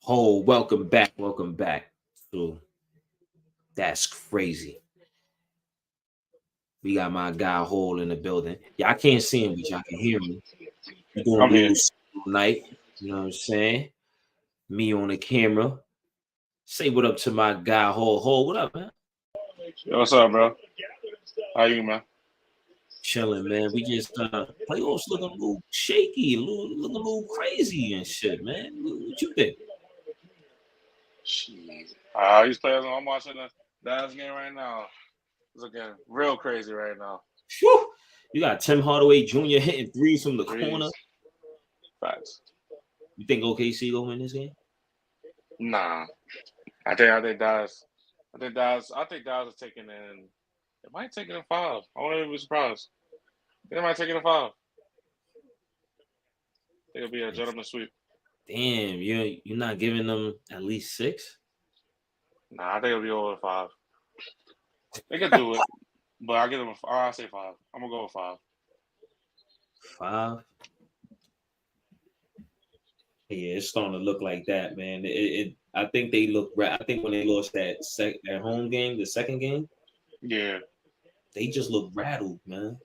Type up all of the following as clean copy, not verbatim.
Oh, welcome back. Welcome back. So that's crazy. We got my guy Hole in the building. Yeah, I can't see him, but y'all can hear me. We gonna I'm do here. this all night. You know what I'm saying? Me on the camera. Say what up to my guy Hole. Hole, what up, man? Yo, what's up, bro? How you, man? Chilling, man. We just playoffs looking a little shaky, looking a little crazy and shit, man. What you think? Jeez. These players, I'm watching the Dallas game right now. It's looking real crazy right now. Whew. You got Tim Hardaway Jr. hitting threes from the corner. Threes, facts. You think OKC gonna win this game? Nah, I think Dallas. I think Dallas is taking in. It might take it in five. I wouldn't be surprised. They might take it in five. It'll be a gentleman's sweep. Damn, you're not giving them at least six? Nah, I think it'll be over five. They could do it, but I'll give them. I'll say five. I'm gonna go with five. Five? Yeah, it's starting to look like that, man. I think they look. I think when they lost that home game, the second game, Yeah. they just look rattled, man.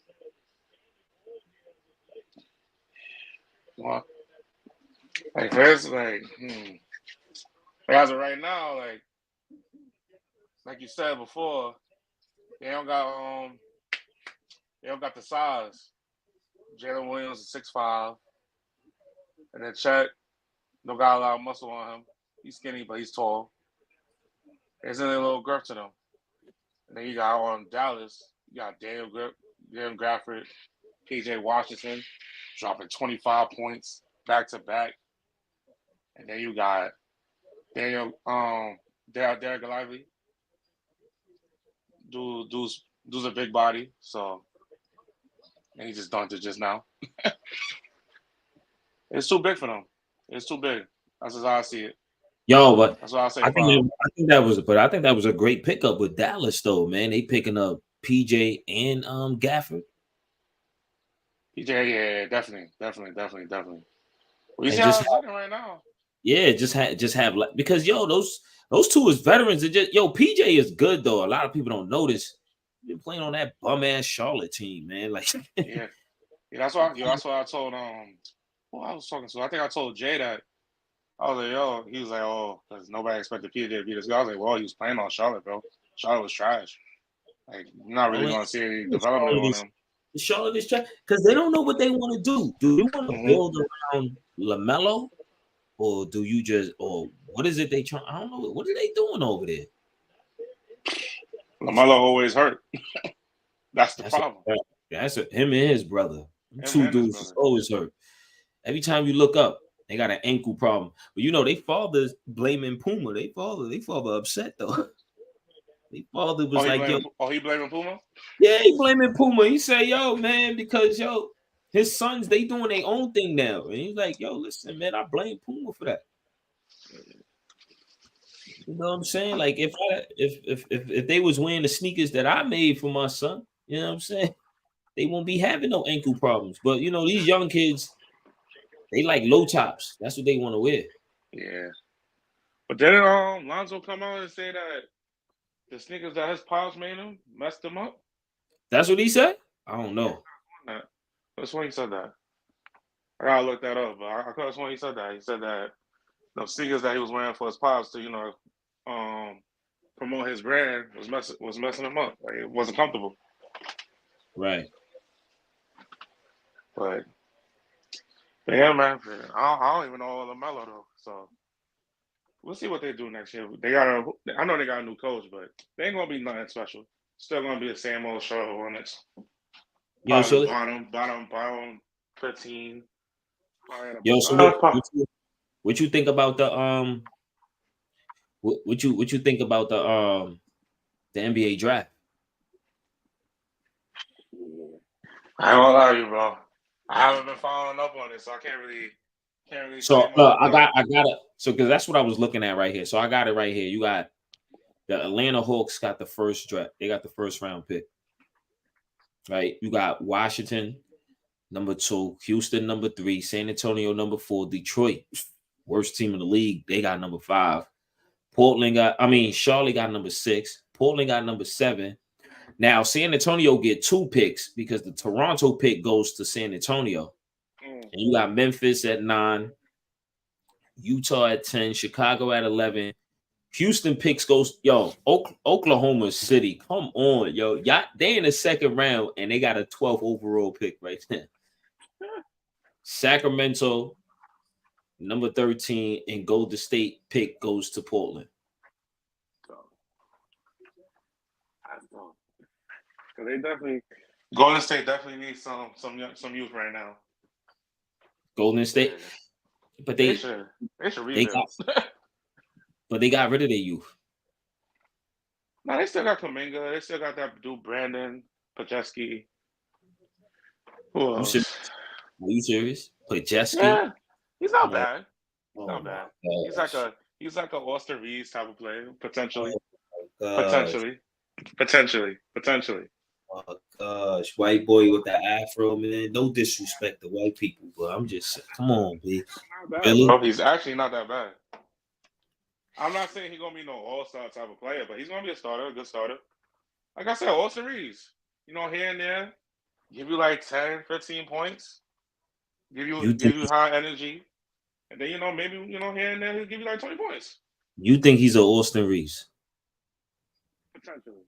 Well, like first, as of right now, like you said before, they don't got they don't got the size. Jalen Williams is 6'5", and then Chet don't got a lot of muscle on him. He's skinny, but he's tall. There's a little girth to them. And then you got on Dallas, you got Daniel Grafford, PJ Washington dropping 25 points back to back. And then you got Derek Lively. Dude's a big body, so and he just dunked it just now. It's too big for them. It's too big. That's how I see it. Yo, but That's why I say I think five. I think that was a great pickup with Dallas, though, man. They picking up PJ and Gafford, PJ, yeah, definitely. Well, you see and how just it's looking right now. yeah, just have like because those two is veterans. It just PJ is good though. A lot of people don't notice. Been playing on that bum ass Charlotte team, man. Like Yeah, that's why I told who I was talking to. I think I told Jay that I was like, yo, he was like, oh, because nobody expected PJ to beat this guy. I was like, well, he was playing on Charlotte, bro. Charlotte was trash. Like, you're not really going to see any development on him. Charlotte is trash because they don't know what they want to do. Do you want to Mm-hmm. build around LaMelo, or do you just or what is it they trying? I don't know. What are they doing over there? LaMelo always hurt. That's the That's problem. him and his brother. Him Two and his dudes brother. is always hurt. Every time you look up, they got an ankle problem. But they father's blaming Puma. They father upset though. They father was like, yo, he blaming Puma? yeah, he blaming Puma. He say, yo, man, because his sons, they doing their own thing now. And he's like, yo, listen, man, I blame Puma for that. You know what I'm saying? Like if they was wearing the sneakers that I made for my son, you know what I'm saying? They won't be having no ankle problems. But these young kids, they like low tops. That's what they want to wear. Yeah. But didn't Lonzo come out and say that the sneakers that his pops made him messed him up? That's what he said? I don't know. That's when he said that. I gotta look that up, but I could have sworn he said that. He said that the sneakers that he was wearing for his pops to, promote his brand was messing him up. Like it wasn't comfortable. Right. But yeah, man. I don't even know LaMelo though. So we'll see what they do next year. I know they got a new coach, but they ain't gonna be nothing special. Still gonna be the same old Charlotte Hornets. Probably bottom 15. Yo, so what you think about the what you think about the NBA draft? I don't lie to you, bro. I haven't been following up on it, so I can't really So say much I about got it. So because that's what I was looking at right here. So I got it right here. You got the Atlanta Hawks got the first draft. They got the first round pick. Right. You got Washington number 2, Houston number 3, San Antonio number 4, Detroit worst team in the league. They got number 5. Charlotte got number 6. Portland got number 7. Now, San Antonio get 2 picks because the Toronto pick goes to San Antonio. And you got Memphis at 9, Utah at 10, Chicago at 11. Houston picks goes, Oklahoma City. Come on, yo. They in the second round and they got a 12th overall pick right there. Sacramento, number 13, and Golden State pick goes to Portland. So they definitely Golden State definitely needs some youth right now. Golden State, but they should rebuild. But they got rid of their youth. No, they still got Kuminga. They still got that dude Brandon Pajeski. Who else? Are you serious? Pajeski? Yeah, he's not bad. Not bad. He's like a Austin Reeves type of player, potentially. Potentially. Oh gosh, white boy with the afro, man. No disrespect to white people, but I'm just come on, B. Really? Bro, he's actually not that bad. I'm not saying he's gonna be no all-star type of player, but he's gonna be a starter, a good starter. Like I said, Austin Reeves, here and there, give you like 10, 15 points, give you high energy, and then maybe here and there he'll give you like 20 points. You think he's an Austin Reeves? Potentially.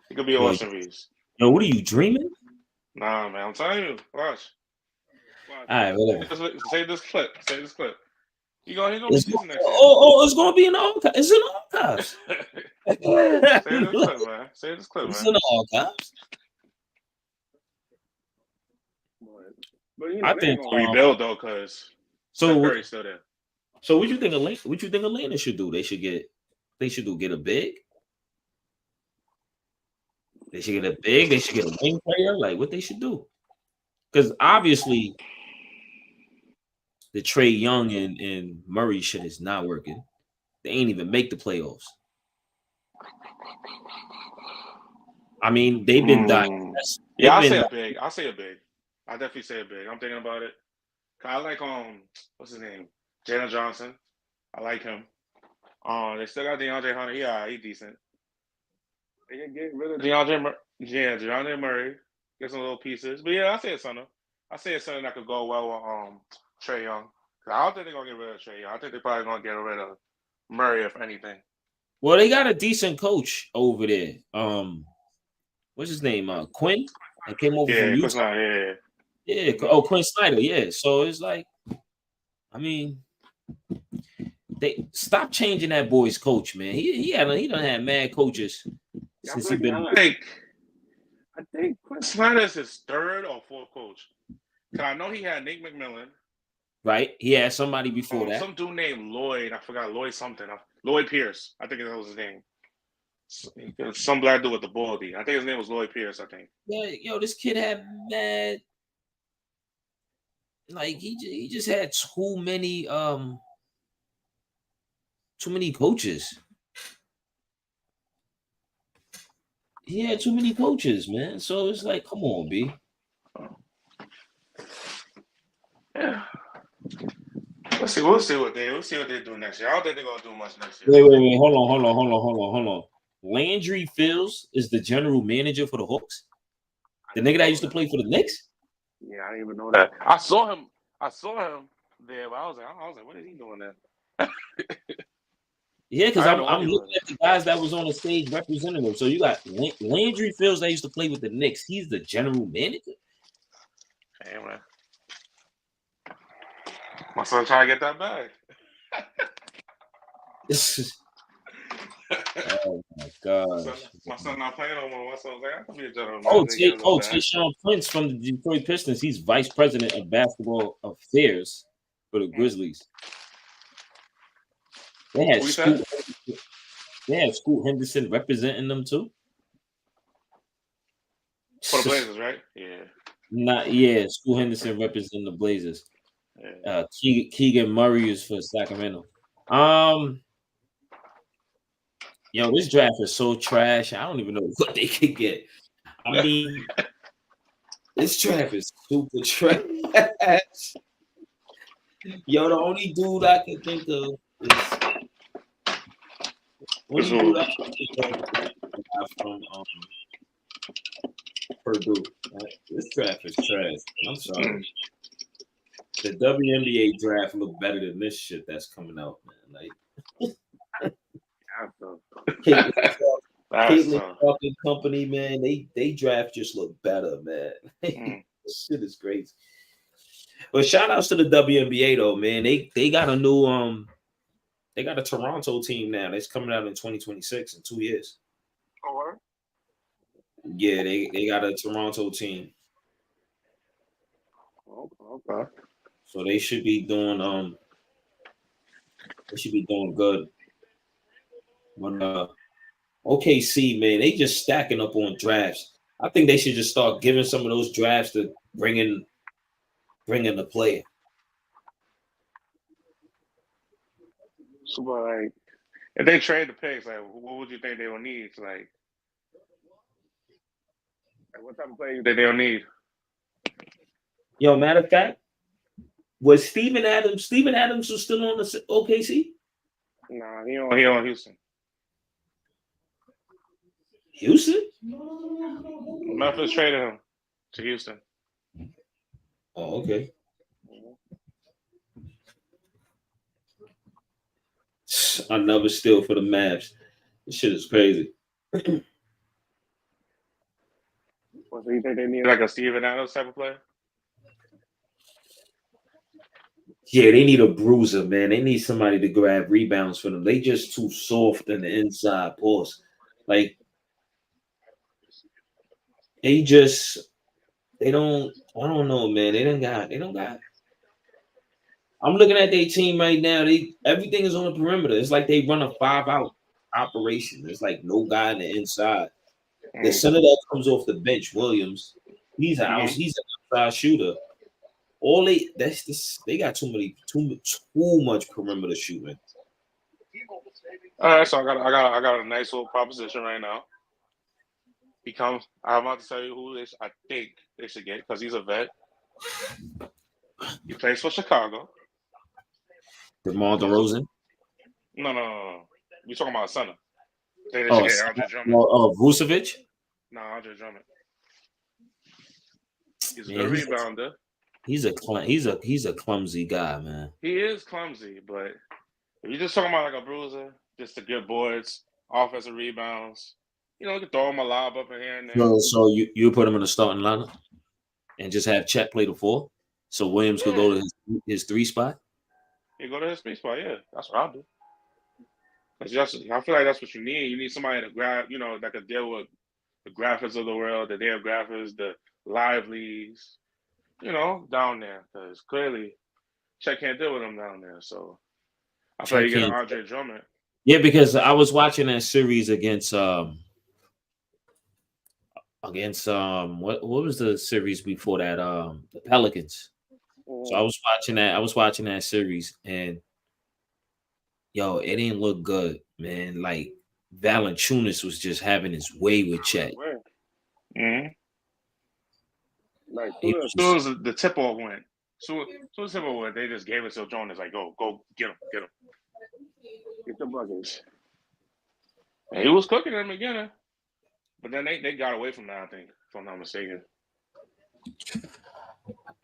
He could be Austin Reeves. Yo, what are you dreaming? Nah, man, I'm telling you. Watch. All right, whatever. Say this clip. He gonna be decent next year. It's gonna be in the archives. It's in the archives. Say this clip, man. It's in the archives. But I think rebuild though, cause Curry's still there. So what you think Atlanta should do? They should get a big. They should get a big. They should get a wing player. Like what they should do, because obviously the Trae Young and Murray shit is not working. They ain't even make the playoffs. I mean, they've been dying. Yeah, I'll say a big. I definitely say a big. I'm thinking about it. I like what's his name? Jalen Johnson. I like him. They still got DeAndre Hunter. Yeah, he's decent. They can get rid of DeAndre Murray. Get some little pieces. But yeah, I say it's something. That could go well with Trae Young. I don't think they're gonna get rid of Trae Young. I think they're probably gonna get rid of Murray, if anything. Well, they got a decent coach over there. What's his name? Quinn. I came over from Utah. Yeah. Oh, Quinn Snyder. Yeah. So it's like, I mean, they stop changing that boy's coach, man. He done had mad coaches since he been. I think Quinn Snyder is his 3rd or 4th coach. Cause I know he had Nate McMillan. Right. He had somebody before that. Some dude named Lloyd. I forgot Lloyd something. Lloyd Pierce. I think that was his name. Some black dude with the baldy. I think his name was Lloyd Pierce, I think. Yeah, yo, this kid had mad. Like he just had too many coaches. He had too many coaches, man. So it's like, come on, B. Yeah. We'll see what they do next year. I don't think they're gonna do much next year. Wait. Hold on. Landry Fields is the general manager for the Hawks. The nigga that used to play for the Knicks. Yeah, I didn't even know that. I saw him there, but I was like, what is he doing there? Yeah, because I'm looking at the guys that was on the stage representing them. So you got Landry Fields that used to play with the Knicks. He's the general manager. Hey, man. My son trying to get that bag. Oh my god! My son not playing no more. My son's like, I can be a general manager. Tayshaun Prince from the Detroit Pistons. He's vice president of basketball affairs for the Grizzlies. They had Scoot Henderson representing them too. For the Blazers, right? Yeah. Scoot Henderson representing the Blazers. Yeah. Keegan Murray is for Sacramento. Yo, this draft is so trash. I don't even know what they could get. I mean, this draft is super trash. Yo, the only dude I can think of is Who's only who? dude I can think of is the guy from Purdue. This draft is trash. I'm sorry. The WNBA draft look better than this shit that's coming out, man. Like Caitlin Clark, That's Caitlin Clark and company, man. They draft just look better, man. This shit is crazy. But shout outs to the WNBA though, man. They got a new they got a Toronto team now that's coming out in 2026 in 2 years. Oh, Yeah, they got a Toronto team. okay. So they should be doing good. But OKC, man, they just stacking up on drafts. I think they should just start giving some of those drafts to bring in the player. So, like, if they trade the picks, like, what would you think they will need? Like what type of player that they'll need? Yo, matter of fact, was Steven Adams? Steven Adams was still on the OKC? Nah, he on Houston. Houston? Memphis traded him to Houston. Oh, okay. Another steal for the Mavs. This shit is crazy. So you think they need like a Steven Adams type of player? Yeah, they need a bruiser, man. They need somebody to grab rebounds for them. They just too soft in the inside post. Like they don't. I don't know, man. They don't got. I'm looking at their team right now. Everything is on the perimeter. It's like they run a 5-out operation. There's like no guy in the inside. The center that comes off the bench, Williams, he's an outside shooter. They got too much perimeter shooting. All right, so I got a nice little proposition right now. I'm about to tell you who I think they should get because he's a vet. He plays for Chicago. DeMar DeRozan? No. We talking about a center. They should get Andre Drummond. Vucevic? No, Andre Drummond. He's a good rebounder. He's a clumsy guy, man. He is clumsy, but if you're just talking about like a bruiser, just to get boards, offensive rebounds, you can throw him a lob up in here and there. So you put him in the starting lineup and just have Chet play the 4, so Williams could go to his 3 spot. You go to his 3 spot, yeah. That's what I'll do. I feel like that's what you need. You need somebody to grab, that could deal with the graphics of the world, the damn graphics, the livelies, down there. Because clearly, Chet can't deal with them down there. So I feel like you get an Andre Drummond. Yeah, because I was watching that series against what was the series before that? The Pelicans. So I was watching that series, and yo, it didn't look good, man. Like Valanciunas was just having his way with Chet. Mm-hmm. Like as soon as the tip off went, they just gave it to Jonas. Like, go get him, get the buckets. And he was cooking in the beginning, but then they got away from that. I think, if I'm not mistaken.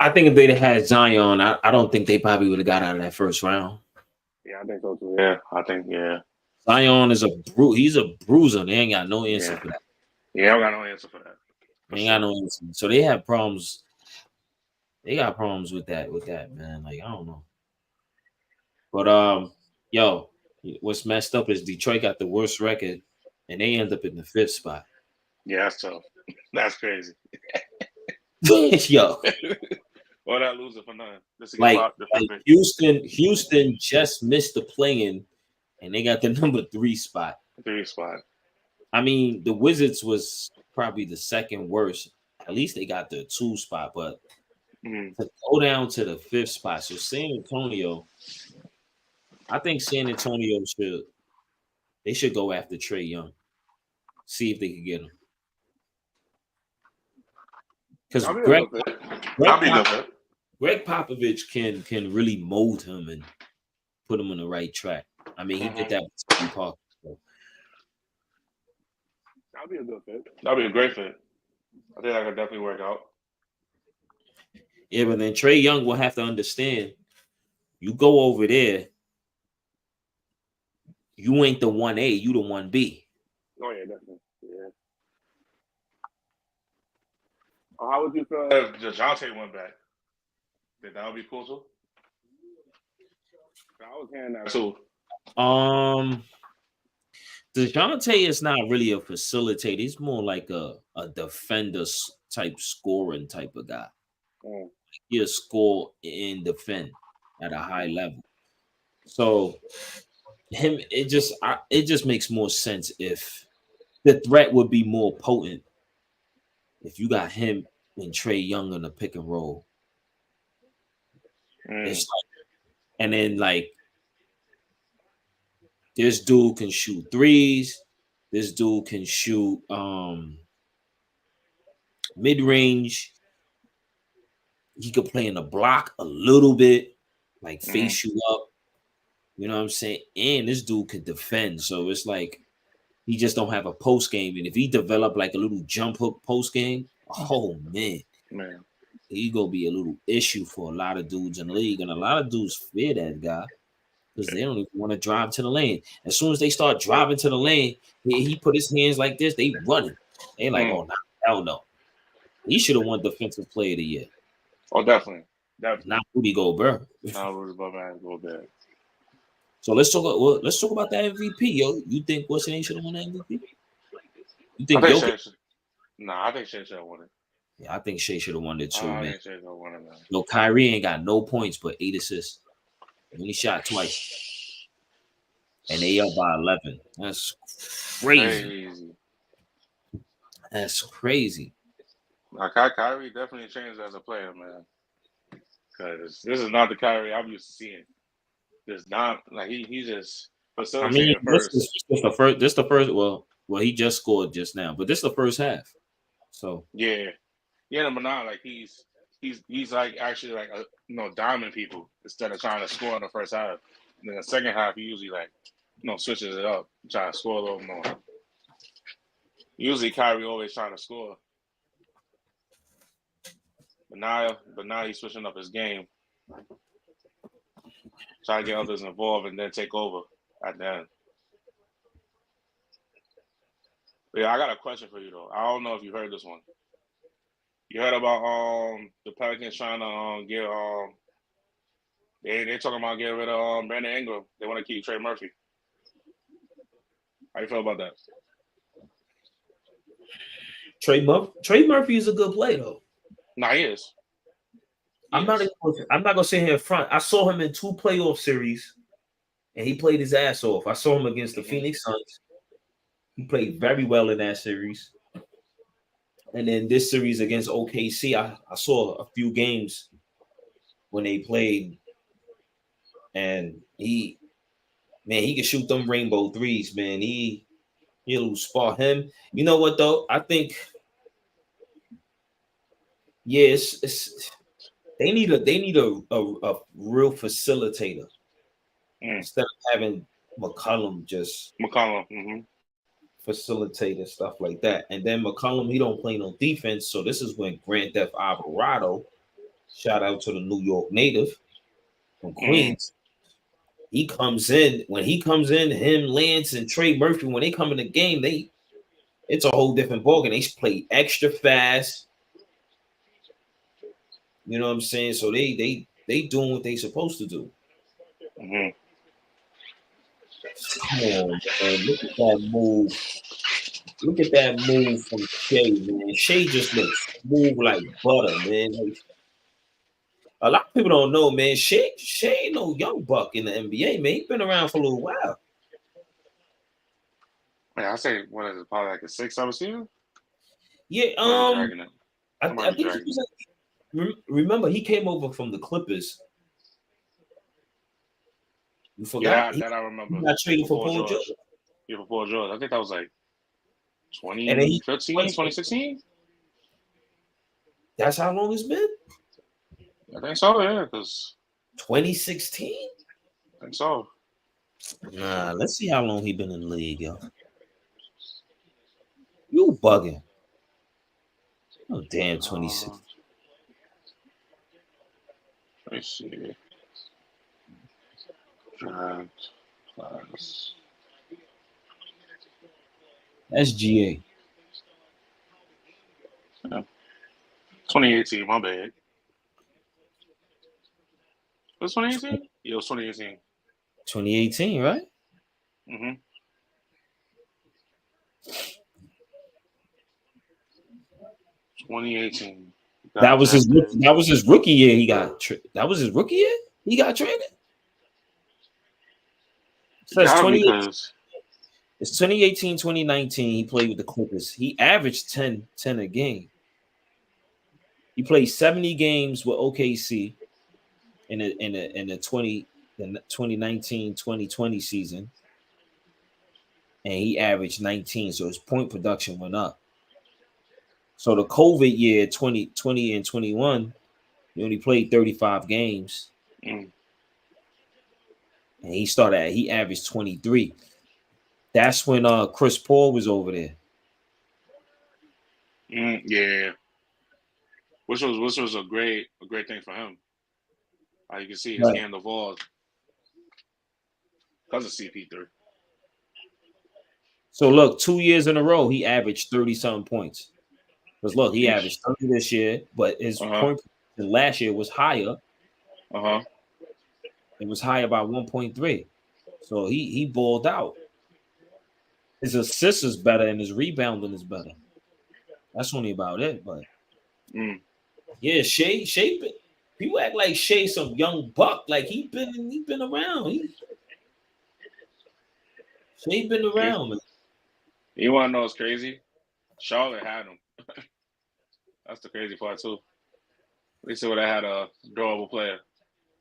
I think if they'd had Zion, I don't think they probably would have got out of that first round. Yeah, I think so too. Yeah, I think Zion is he's a bruiser. They ain't got no answer for that. Yeah, I got no answer for that. They ain't got no answer. So they have problems. They got problems with that, man. Like, I don't know. But yo, what's messed up is Detroit got the worst record, and they end up in the 5th spot. Yeah, that's tough. That's crazy. Yo. Well, that loser for nothing. Like Houston just missed the play-in, and they got the number 3 spot. 3 spot. I mean, the Wizards was probably the second worst. At least they got the 2 spot, but to go down to the 5th spot. So San Antonio, I think San Antonio should go after Trae Young. See if they can get him. Because Greg Popovich can really mold him and put him on the right track. I mean, he did that with Tony Parker. So. That'd be a good fit. That'd be a great fit. I think that could definitely work out. Yeah, but then Trae Young will have to understand. You go over there, you ain't the 1A, you the 1B. Oh yeah, definitely. Yeah. How would you feel if DeJounte went back? Think that would be cool too? I was hearing that too. DeJounte is not really a facilitator. He's more like a defender type scoring type of guy. He'll score and defend at a high level. So it just makes more sense if the threat would be more potent if you got him and Trae Young on the pick and roll. It's like, and then like this dude can shoot threes. This dude can shoot mid-range. He could play in the block a little bit, like face you up. You know what I'm saying? And this dude could defend. So it's like he just don't have a post game. And if he develop like a little jump hook post game, oh man, he gonna be a little issue for a lot of dudes in the league. And a lot of dudes fear that guy because they don't even want to drive to the lane. As soon as they start driving to the lane, he put his hands like this, they running. They like, oh no, hell no. He should have won Defensive Player of the Year. Oh, definitely. Not Rudy Gobert. Not Rudy Gobert. So let's talk about that MVP, yo. You think what's the name should have won the MVP? You think Jokic? I think Shea should have won it. Yeah, I think Shea should have won it too, man. I think Shea should have won it, man. Yo, Kyrie ain't got no points but 8 assists. And he shot twice. And they up by 11. That's crazy. That's crazy. Kyrie definitely changed as a player, man. Because this is not the Kyrie I'm used to seeing. This not like he just facilitated first. This is the first. Well, he just scored just now, but this is the first half. So yeah, but not like he's like actually like diamond people instead of trying to score in the first half. And then the second half, he usually like switches it up, trying to score a little more. Usually, Kyrie always trying to score. But now he's switching up his game, trying to get others involved and then take over at the end. But yeah, I got a question for you though. I don't know if you heard this one. You heard about the Pelicans trying to get they're talking about getting rid of Brandon Ingram. They want to keep Trey Murphy. How you feel about that? Trey Murphy is a good player though. Nah, he is. I'm not gonna sit here in front. I saw him in 2 playoff series, and he played his ass off. I saw him against the Phoenix Suns. He played very well in that series. And then this series against OKC, I saw a few games when they played, and he can shoot them rainbow threes, man. He'll spot him. You know what though? I think. Yes, they need a real facilitator instead of having McCollum just facilitate and stuff like that. And then McCollum, he don't play no defense, so this is when Grand Theft Alvarado, shout out to the New York native from Queens, he comes in. When he comes in, him, Lance, and Trey Murphy, when they come in the game, it's a whole different ballgame. They play extra fast. You know what I'm saying? So they doing what they supposed to do. Come on, man. Look at that move. Look at that move from Shea, man. Shea just looks smooth like butter, man. Like, a lot of people don't know, man. Shea ain't no young buck in the NBA, man. He's been around for a little while. Yeah, I say what is it, probably like a 6-7 season? Yeah, I think he was remember, he came over from the Clippers. You forgot? Yeah, that I remember. He got traded for Paul George. Yeah, for Paul George. I think that was like 2015, 2016. That's how long it's been? I think so, yeah, because 2016? I think so. Nah, let's see how long he been in the league, yo. You bugging. Oh, damn, 26. Let me see. Draft class. SGA. Yeah. 2018, my bad. It was 2018? Yeah, it was 2018. 2018, right? Mm-hmm. 2018. That was his rookie year. That was his rookie year. He got traded. So it's Because it's 2018, 2019. He played with the Clippers. He averaged 10 a game. He played 70 games with OKC in the 2019, 2020 season. And he averaged 19. So his point production went up. So the COVID year, 2020 and 21, he only played 35 games. And he averaged 23. That's when Chris Paul was over there. Yeah. Which was a great thing for him. You can see his game evolved because of CP3. So look, 2 years in a row, he averaged 30-something points. Because look, he averaged 30 this year, but his point last year was higher. It was higher by 1.3. So he balled out. His assists is better and his rebounding is better. That's only about it. But yeah, Shea, people act like Shea some young buck. Like he been around. Shea been around, man. You want to know what's crazy? Charlotte had him. That's the crazy part too. At least they would have had a durable player.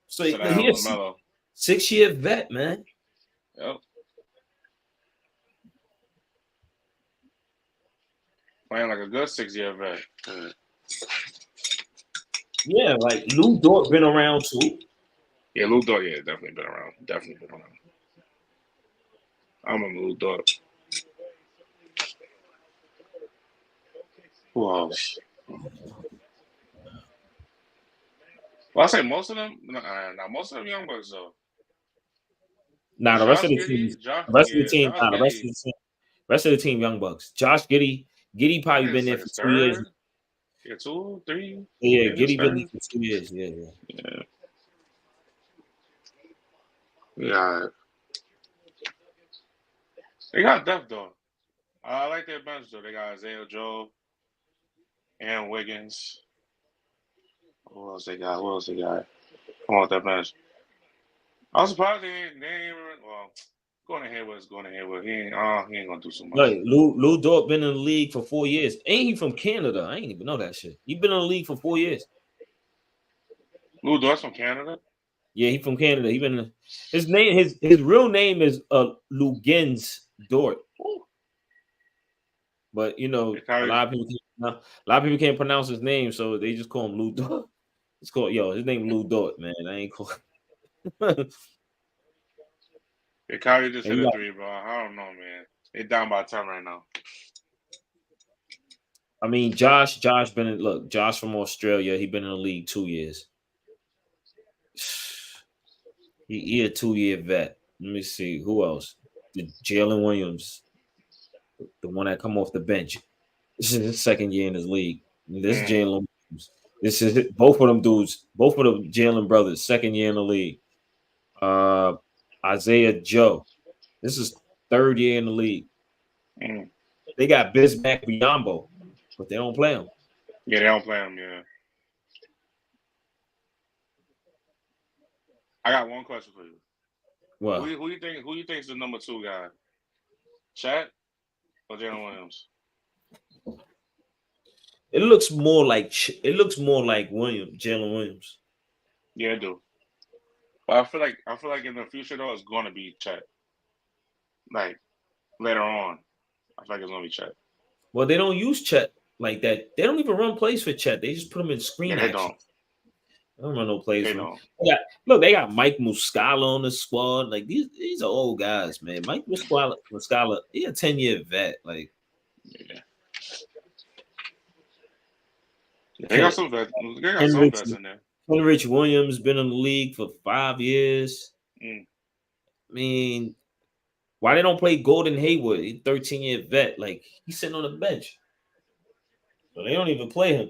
So he's a 6-year vet, man. Yep. Playing like a good 6-year vet. Yeah, like Lou Dort been around too. Yeah, Lou Dort, definitely been around. I remember Lou Dort. Who else? Well, I say most of them. Not most of them young bucks though. Nah, the rest of the team. Rest of the team, young bucks. Josh Giddey probably been there for 2 years. Yeah, 2, 3. Yeah, Giddey been there for 2 years. Yeah. Yeah. They got depth though. I like their bench though. They got Isaiah Joe, and Wiggins. Who else they got? Come on with that bench. I was surprised they ain't even. Well, Gordon Hayward's Gordon Hayward. He ain't gonna do so much. Like Lou Dort been in the league for 4 years. Ain't he from Canada? I ain't even know that shit. He been in the league for 4 years. Lou Dort's from Canada? Yeah, he from Canada. He been his real name is Luguentz Dort. But you know, a lot of people can't pronounce his name, so they just call him Lou Dort. It's called his name Lou Dort, man. I ain't called. Yeah, Kyrie just hit a 3, bro. I don't know, man. They down by 10 right now. I mean, Josh Josh from Australia. He been in the league 2 years. He a 2-year vet. Let me see who else. Jalen Williams, the one that come off the bench. This is his 2nd year in his league. This is Jalen Williams. This is both of them dudes. Both of the Jalen brothers. 2nd year in the league. Isaiah Joe. This is 3rd year in the league. They got Bismack Biyombo, but they don't play him. Yeah, they don't play him. Yeah. I got one question for you. What? Who you think is the number 2 guy? Chet or Jalen Williams? It looks more like Jalen Williams. Yeah, I do. But I feel like in the future though, it's gonna be Chet. Like later on, I feel like it's gonna be Chet. Well, they don't use Chet like that. They don't even run plays for Chet. They just put him in screen action. They don't. I don't remember no players. They From, don't. they got Mike Muscala on the squad. Like these are old guys, man. Mike Muscala, he a 10-year vet. Like, Yeah. They got some vets. They got some vets in there. Rich Williams been in the league for 5 years. Mm. I mean, why they don't play Gordon Hayward? He's 13-year vet. Like, he's sitting on the bench. So they don't even play him.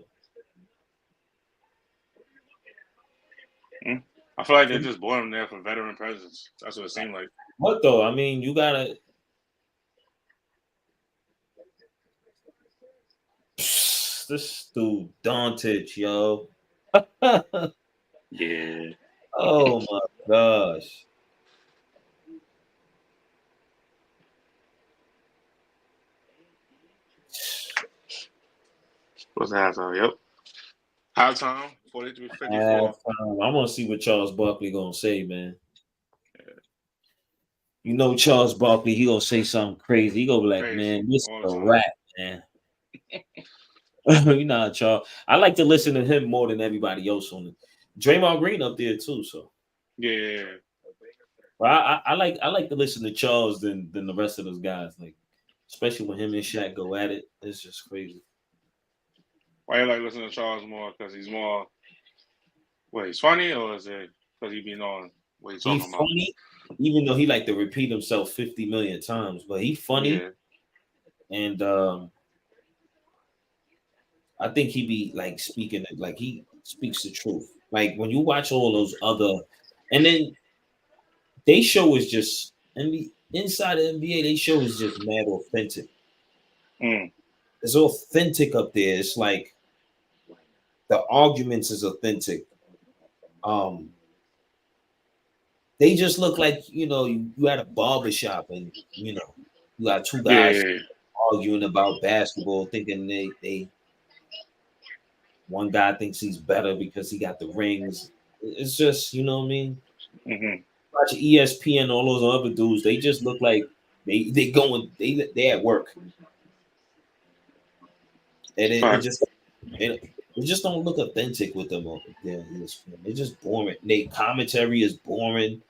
I feel like they just bought him there for veteran presence. That's what it seemed like. What though? I mean, you gotta. This dude Doncic, yo. Yeah. Oh my gosh. What's the halftime? Yep. Halftime, 43-54. I want to see what Charles Barkley gonna say, man. You know Charles Barkley, he gonna say something crazy. He gonna be like, man, this is a rap, man. You know, Charles. I like to listen to him more than everybody else on it. Draymond Green up there too, so yeah. But I like to listen to Charles than the rest of those guys. Like, especially when him and Shaq go at it, it's just crazy. Why you like listening to Charles more? Because he's more. Wait, he's funny, or is it because he been on what he's talking about? Funny, even though he like to repeat himself 50 million times, but he funny, and I think he be like speaking like he speaks the truth. Like when you watch all those other, and then they show is just inside the NBA. They show is just mad authentic. It's authentic up there. It's like the arguments is authentic. They just look like you had a barbershop and you got two guys arguing about basketball, thinking they one guy thinks he's better because he got the rings. It's just what I mean. Watch ESPN, all those other dudes. They just look like they at work, and it just don't look authentic with them. They're just boring. Their commentary is boring.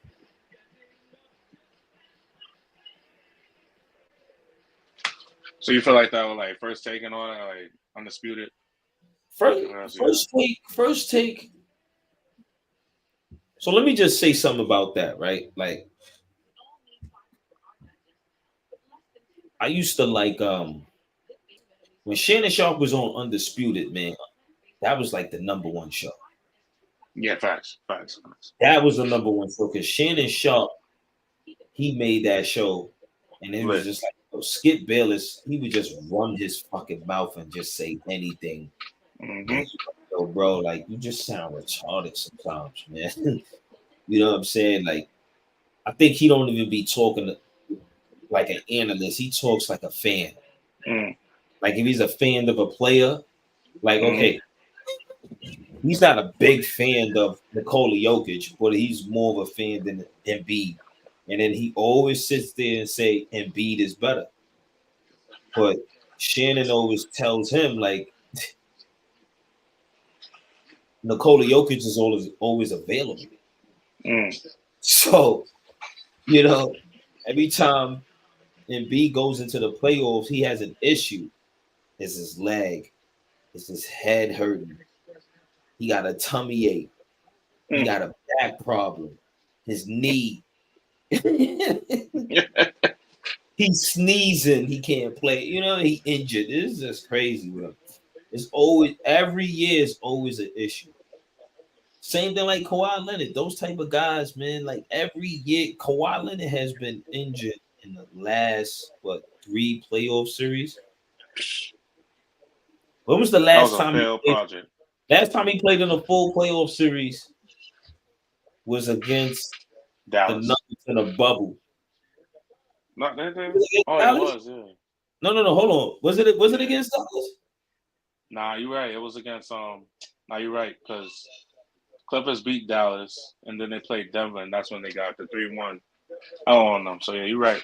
So you feel like that was like first taking on it, like undisputed? First take. So let me just say something about that, right? Like, I used to like when Shannon Sharpe was on Undisputed, man. That was like the number one show. Yeah, facts. That was the number one show because Shannon Sharpe, he made that show, and it was just like Skip Bayless. He would just run his fucking mouth and just say anything. So, bro, like you just sound retarded sometimes, man. You know what I'm saying? Like, I think he don't even be talking like an analyst. He talks like a fan. Like if he's a fan of a player, like okay, he's not a big fan of Nikola Jokic, but he's more of a fan than Embiid. And then he always sits there and say Embiid is better. But Shannon always tells him like Nikola Jokic is always available. So, every time Embiid goes into the playoffs, he has an issue. It's his leg. It's his head hurting. He got a tummy ache. He got a back problem. His knee. He's sneezing. He can't play. He injured. This is just crazy, bro. It's always every year is always an issue. Same thing like Kawhi Leonard. Those type of guys, man. Like every year, Kawhi Leonard has been injured in the last 3 playoff series. When was the last time? Last time he played in a full playoff series was against Dallas. The Nuggets in a bubble. It was. Yeah. No. Hold on. Was it against Dallas? Nah, you're right. It was against Nah, you're right because Clippers beat Dallas and then they played Denver and that's when they got the 3-1 on them. So yeah, you're right.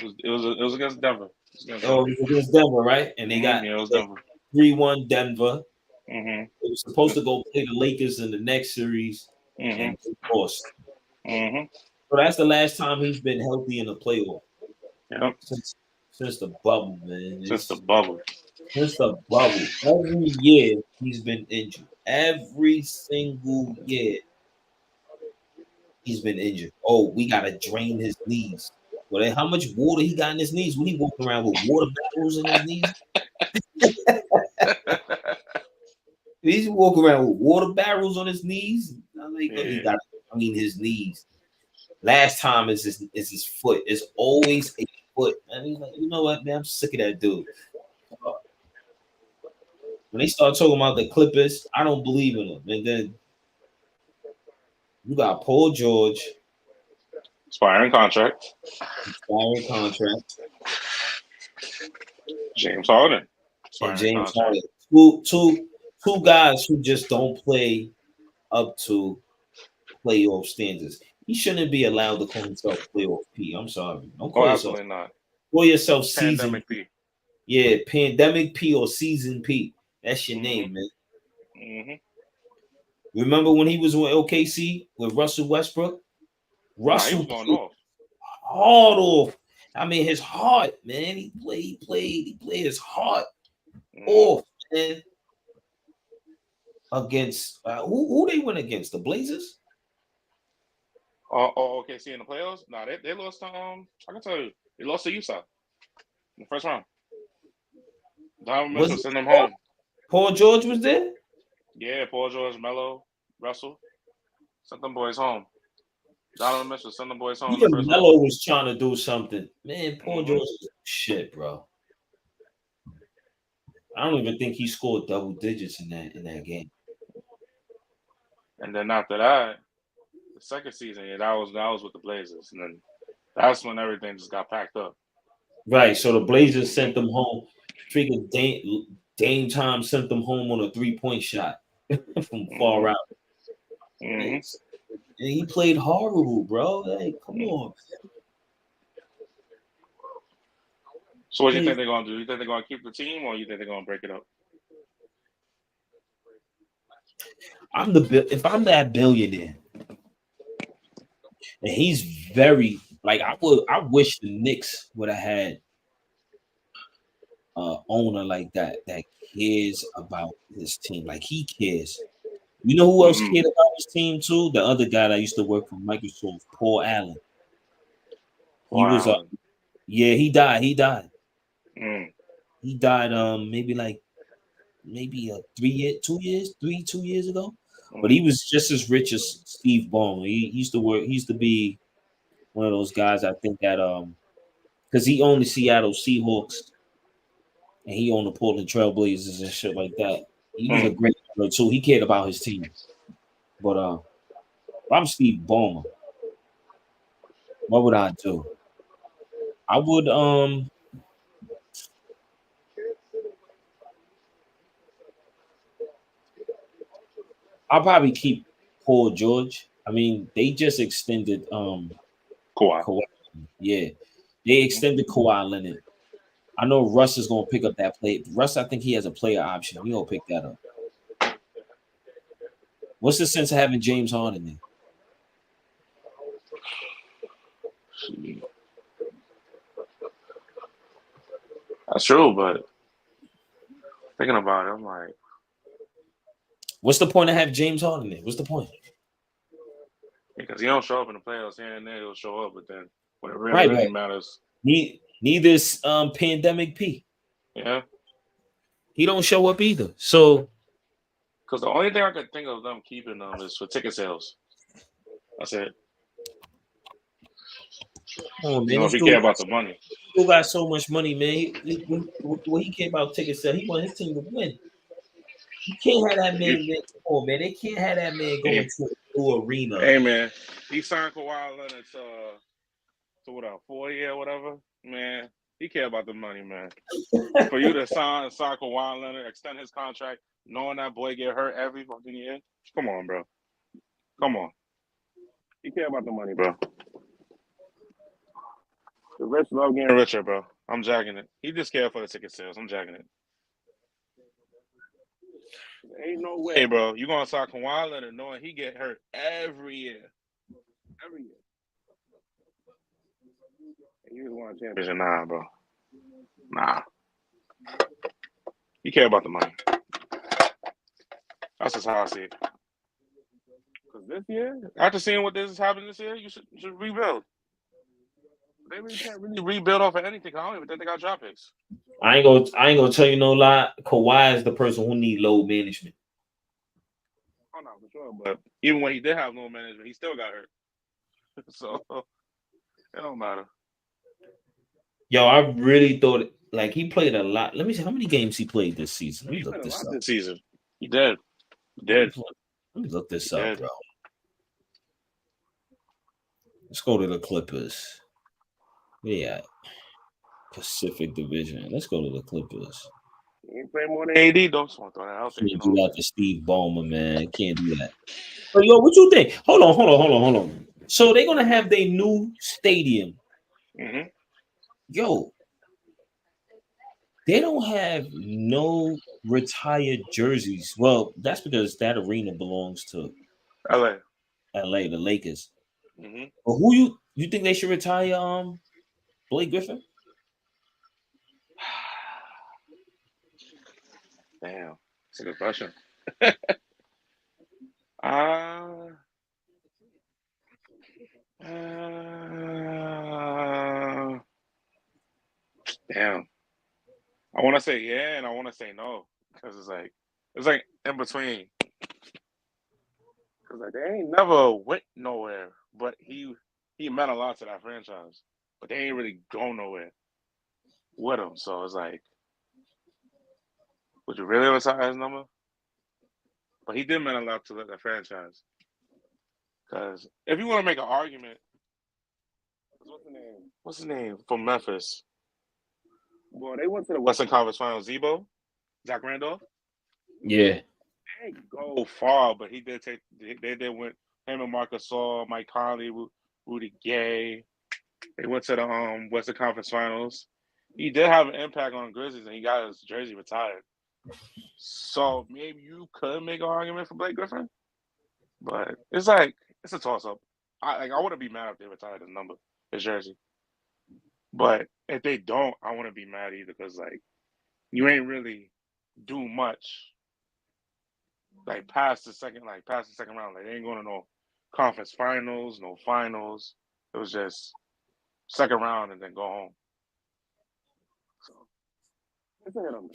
It was against Denver. It was against Denver, right? And they got it was Denver. 3-1 Denver. Mm-hmm. They were supposed to go play the Lakers in the next series, Mm-hmm. and they lost. Mm-hmm. So that's the last time he's been healthy in a playoff Yep. since the bubble, man. Since the It's bubble. since the bubble. Every year he's been injured. Every single year he's been injured. Oh, we gotta drain his knees. Well, then how much water he got in his knees? When he walking around with water barrels in his knees? He's walking around with water barrels on his knees. I'm like, oh, he Yeah. got his knees. Last time is his foot. It's always a foot. And he's like, you know what, man? I'm sick of that dude. When they start talking about the Clippers, I don't believe in them. And then you got Paul George, Expiring contract. expiring contract, James Harden. and Expiring James contract. Harden. Two guys who just don't play up to playoff standards. He shouldn't be allowed to call himself playoff P. I'm sorry. Don't Oh, call yourself. absolutely not. Call yourself season. Pandemic P. Yeah, pandemic P or season P. That's your Mm-hmm. name, man. Mm-hmm. Remember when he was with OKC with Russell Westbrook? Nah, he Russell was going played off. hard off. I mean, his heart, man. He played his heart off, man. Against who they went against? The Blazers? Okay, see in the playoffs? Nah, they lost to I can tell you, they lost to Utah in the first round. Donovan Was Mitchell it sent them home. Paul George was there? Yeah, Paul George, Melo, Russell sent them boys home. Donovan Mitchell sent them boys home in the Even first round. Melo was trying to do something. Man, Paul Mm-hmm. George is shit, bro. I don't even think he scored double digits in that game. And then after that, the second season, yeah, that was with the Blazers, and then that's when everything just got packed up. Right. So the Blazers sent them home. Freaking Dame Time sent them home on a 3-point shot from far out. Mm-hmm. And he played horrible, bro. Hey, come on. So what do you think they're gonna do? You think they're gonna keep the team, or you think they're gonna break it up? If I'm that billionaire, and he's very like I wish the Knicks would have had owner like that cares about his team. Like he cares. You know who else cared about his team too? The other guy that used to work for Microsoft, Paul Allen. He was yeah, he died. He died. He died maybe 2 years ago. But he was just as rich as Steve Ballmer. He used to be one of those guys I think that because he owned the Seattle Seahawks and he owned the Portland Trailblazers and shit like that. He was a great owner too. He cared about his team. But if I'm Steve Ballmer, what would I do? I would I'll probably keep Paul George. I mean, they just extended Kawhi. Yeah. They extended Kawhi Leonard. I know Russ is gonna pick up that play. Russ, I think he has a player option. He gonna pick that up. What's the sense of having James Harden there? That's true, but thinking about it, I'm like, what's the point of having James Harden there? What's the point? Because he don't show up in the playoffs here and there, he'll show up, but then when it really matters, neither is Pandemic P. Yeah, he don't show up either. So, because the only thing I could think of them keeping them is for ticket sales. That's it. Oh man, you know, if he care about the money. He got so much money, man. When he care about ticket sales, he want his team to win. You can't have that man. Come on, man. They can't have that man going to a new arena. Hey, man. He signed Kawhi Leonard to what, a 4-year or whatever? Man, he care about the money, man. For you to sign Kawhi Leonard, extend his contract, knowing that boy get hurt every fucking year. Come on, bro. Come on. He care about the money, bro. The rich love getting richer, bro. I'm jacking it. He just care for the ticket sales. I'm jacking it. Ain't no way, bro. You gonna start Kawhi Leonard knowing he get hurt every year. Every year. And you just want a championship. Nah, bro. Nah. You care about the money. That's just how I see it. Because this year, after seeing what this is happening this year, you should rebuild. They really can't really rebuild off of anything. I don't even think they got draft picks. I ain't gonna tell you no lie. Kawhi is the person who need load management. Oh no, for sure. But even when he did have load management, he still got hurt. So it don't matter. Yo, I really thought like he played a lot. Let me see how many games he played this season. Let me look this up. This season, he did. He did. Let me look this up, bro. Let's go to the Clippers. Yeah, Pacific Division. Let's go to the Clippers. He ain't play more than AD. Don't want to throw that out there. Can't do that to Steve Ballmer, man. Can't do that. But yo, what you think? Hold on. So they're gonna have their new stadium. Mm-hmm. Yo, they don't have no retired jerseys. Well, that's because that arena belongs to LA, the Lakers. Mm-hmm. But who you think they should retire? Blake Griffin. Damn, that's a good question. Damn. I want to say yeah, and I want to say no because it's like in between. Because like they ain't never went nowhere, but he meant a lot to that franchise, but they ain't really go nowhere with him. So it's like, would you really retire his number? But he did mean a lot to the franchise. Because if you want to make an argument, what's his name from Memphis? Well, they went to the Western Conference Finals. Zach Randolph. Yeah. They didn't go far, but he did take. They did went him and Marc Gasol, Mike Conley, Rudy Gay. They went to the Western Conference Finals. He did have an impact on Grizzlies, and he got his jersey retired. So maybe you could make an argument for Blake Griffin, but it's a toss up. I wouldn't be mad if they retired his jersey, but if they don't, I wouldn't be mad either because you ain't really do much past the second round. They ain't going to no conference finals, no finals. It was just second round and then go home. So it's a hit on me.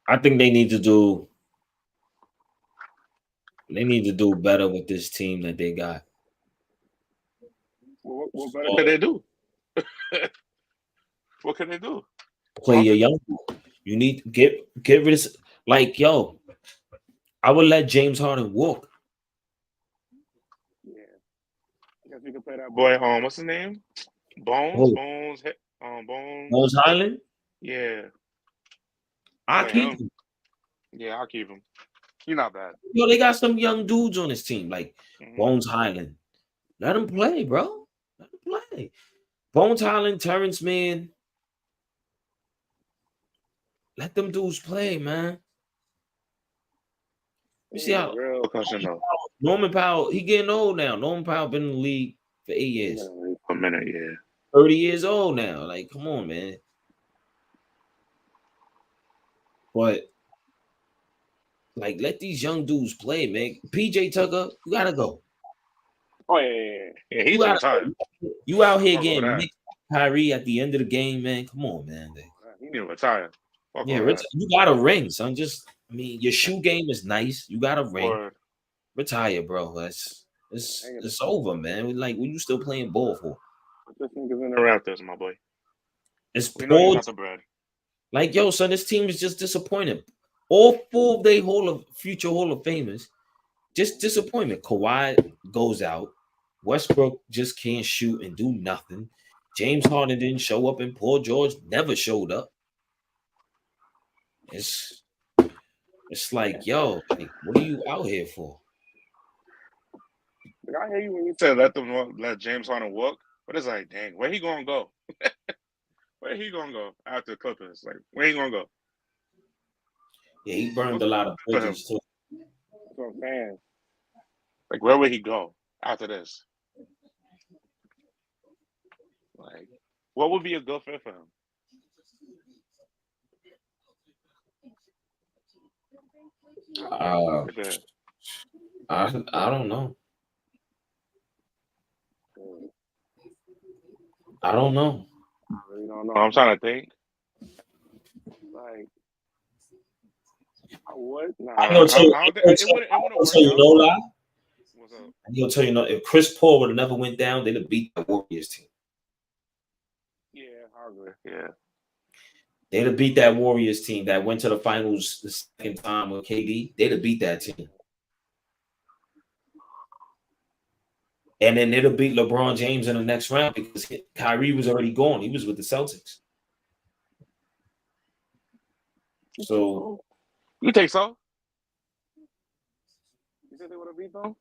I think they need to do better with this team that they got. What better can they do? What can they do? Play your young. You need to get rid of yo. I would let James Harden walk. Yeah, I guess we can play that boy. What's his name? Bones. Bones Highland. Yeah, I'll keep him. Yeah, I'll keep him. He's not bad. Yo, they got some young dudes on this team, Bones Highland. Let him play, bro. Let him play. Bones Highland, Terrence Mann. Let them dudes play, man. You see how real question though. Norman Powell, he getting old now. Norman Powell been in the league for 8 years. A minute, yeah. 30 years old now. Come on, man. But let these young dudes play, man. PJ Tucker, you gotta go. Oh yeah. He's retired. You out here getting Nick Kyrie at the end of the game, man. Come on, man. He need to retire. You got a ring, son. Your shoe game is nice. You got a ring. Word. Retire, bro. It's over, man. What you still playing ball for? This nigga's in the Raptors, my boy. It's poor. Got the bread. Yo, son, this team is just disappointing. All 4 of their future Hall of Famers, just disappointment. Kawhi goes out. Westbrook just can't shoot and do nothing. James Harden didn't show up, and Paul George never showed up. It's yo, what are you out here for? I hear you when you said let James Harden walk, but it's dang, where he gonna go? Where he gonna go after the Clippers? Like, where he gonna go? Yeah, he burned What's a lot of for him? bridges too. That's what I'm saying. Like, where would he go after this? Like, what would be a good fit for him? Uh, Like that. I don't know. I don't know. I really don't know. I'm trying to think. Like, I would. Nah, I'm gonna tell you. I don't think I'm it would. It wouldn't gonna tell work you out. no lie. What's up? I'm gonna tell you no. If Chris Paul would have never went down, they'd have beat the Warriors team. Yeah, I agree. Yeah. They'd have beat that Warriors team that went to the finals the second time with KD. They'd have beat that team. And then they'd have beat LeBron James in the next round because Kyrie was already gone. He was with the Celtics. So You think so? You think they would have beat them?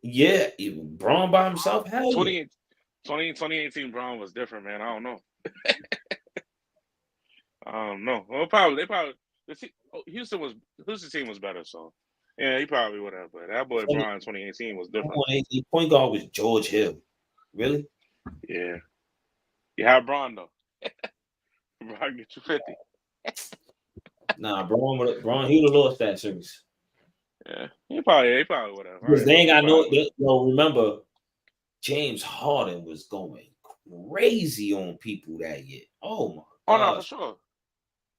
yeah, Braun by himself, hell yeah. 2018 Brown was different, man. I don't know. I don't know. Well, probably they probably Houston team was better, so yeah, he probably would have. But that boy Brown 2018 was different. The point guard was George Hill. Really? Yeah. You have Braun though. Braun get you 50. Nah, Braun, he would have lost that series. Yeah, he probably would have. Because they ain't got no. Remember, James Harden was going crazy on people that year. Oh my Oh no, god, for sure.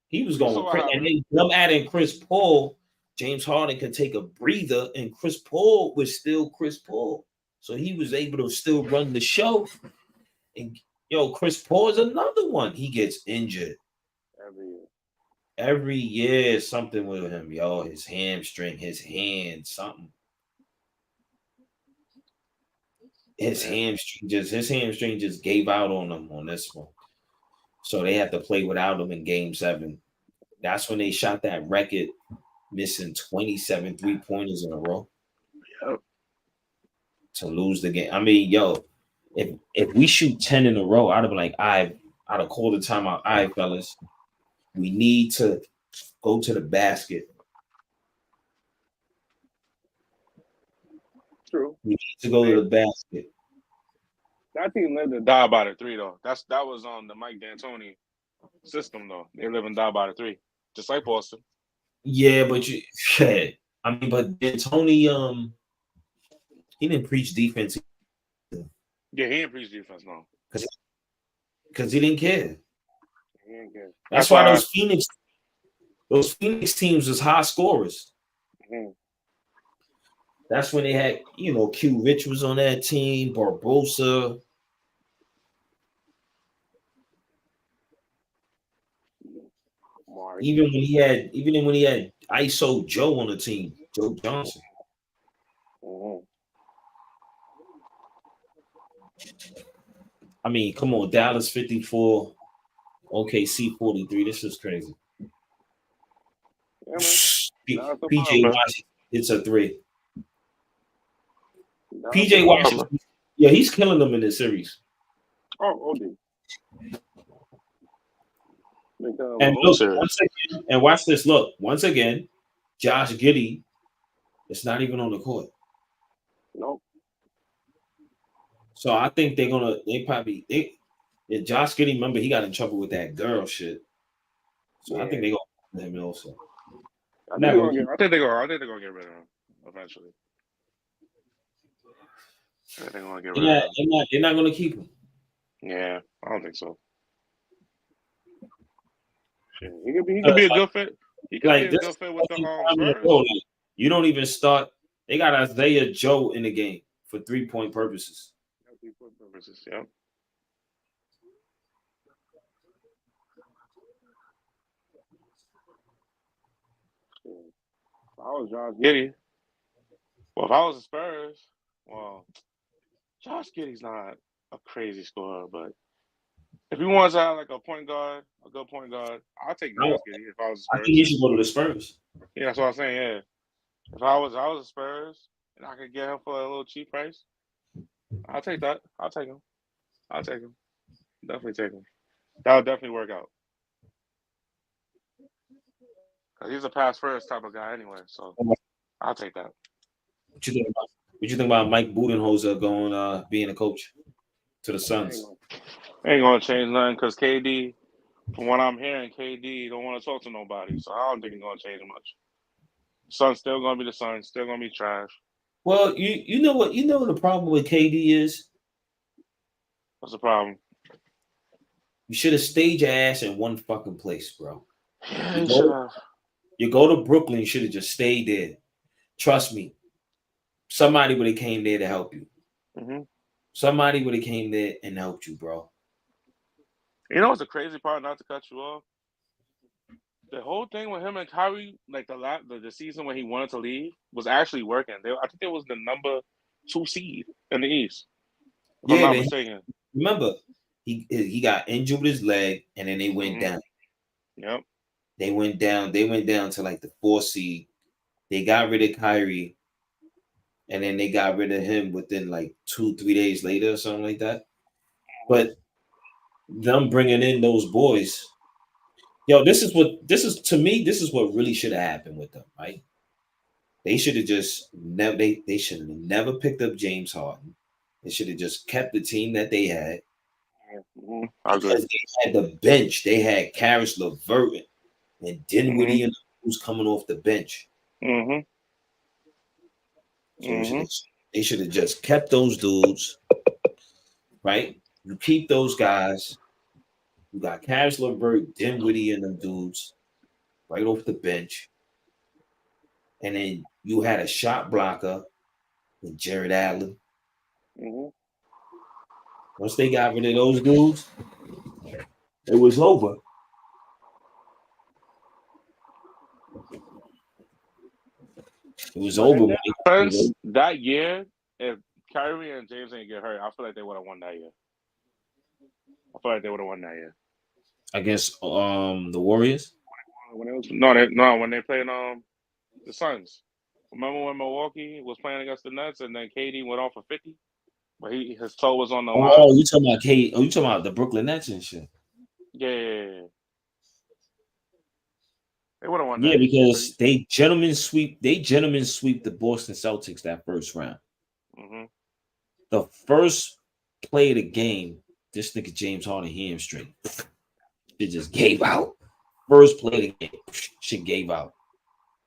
he was going crazy. And then them adding Chris Paul, James Harden could take a breather, and Chris Paul was still Chris Paul, so he was able to still run the show. And Chris Paul is another one. He gets injured every year. Something with him, his hamstring, his hand, something. His hamstring just gave out on him on this one. So they had to play without him in game 7. That's when they shot that record, missing 27 3-pointers in a row. Yep. To lose the game. I mean, if we shoot 10 in a row, I'd have been like, I'd have called the timeout. All right, fellas, we need to go to the basket. True. We need to go to the basket. That team lived and died by the 3, though. That was on the Mike D'Antoni system, though. They live and die by the 3, just like Boston. Yeah, but but D'Antoni, he didn't preach defense. Yeah, he didn't preach defense, no. Because he didn't care. He didn't care. That's why those Phoenix teams was high scorers. Mm-hmm. That's when they had, Q Rich was on that team, Barbosa. Even when he had ISO Joe on the team, Joe Johnson. Mm-hmm. I mean, come on, Dallas 54, OKC 43. This is crazy. Yeah, PJ Washington hits a 3. PJ Washington, he's killing them in this series. Oh, dude. And look, once again, and watch this. Look, once again, Josh Giddey is not even on the court. Nope. So I think Josh Giddey, remember, he got in trouble with that girl shit. So I think they're gonna him also. I think they're gonna get rid of him eventually. They're gonna get rid of him. They're not gonna keep him. Yeah, I don't think so. He could be a good fit. He could be a good fit with the Spurs. You don't even start. They got Isaiah Joe in the game for 3-point purposes. 3-point purposes, yeah. If I was Josh Giddey, if I was the Spurs, Josh Giddey's not a crazy scorer, but if he wants to have like a good point guard, I'll take Josh Giddey if I was the Spurs. I think he should go to the Spurs. Yeah, that's what I'm saying. Yeah, if I was the Spurs and I could get him for a little cheap price, I'll take that. I'll take him. Definitely take him. That would definitely work out. 'Cause he's a pass first type of guy anyway, so I'll take that. What you think about? What you think about Mike Budenholzer going being a coach to the Suns? Ain't gonna change nothing because KD, from what I'm hearing, KD don't want to talk to nobody, so I don't think it's gonna change much. Sun's still gonna be the Sun, still gonna be trash. Well, you know what the problem with KD is. What's the problem? You should have stayed your ass in one fucking place, bro. Yeah, You he should go, have. you go to Brooklyn. You should have just stayed there. Trust me, somebody would have came there to help you. Mm-hmm. Somebody would have came there and helped you, bro. You know what's the crazy part? Not to cut you off. The whole thing with him and Kyrie, like the season when he wanted to leave, was actually working. I think it was the number 2 seed in the East, if I'm Yeah, not then mistaken. remember he got injured with his leg, and then they went down. Yep. They went down. They went down to like the 4th seed. They got rid of Kyrie, and then they got rid of him within like 2-3 days later or something like that. But them bringing in those boys, yo, this is what really should have happened with them, right? They should have just never they should have never picked up James Harden. They should have just kept the team that they had Mm-hmm. I agree. because they had the bench. They had Karis LeVert and Dinwiddie and who's coming off the bench. Mm-hmm. So they should have just kept those dudes, right? You keep those guys. You got Karis LeVert, Dinwiddie, and them dudes right off the bench. And then you had a shot blocker with Jared Allen. Mm-hmm. Once they got rid of those dudes, it was over. It was over. That year, if Kyrie and James didn't get hurt, I feel like they would have won that year. Against the Warriors. When they played the Suns. Remember when Milwaukee was playing against the Nets and then KD went off for 50, but his toe was on the line. Oh, you talking about K? Oh, you talking about the Brooklyn Nets and shit? Yeah. They would have won. Yeah, because they gentlemen sweep the Boston Celtics that first round. Mm-hmm. The first play of the game, this nigga James Harden hamstring. It just gave out. First play of the game, shit gave out.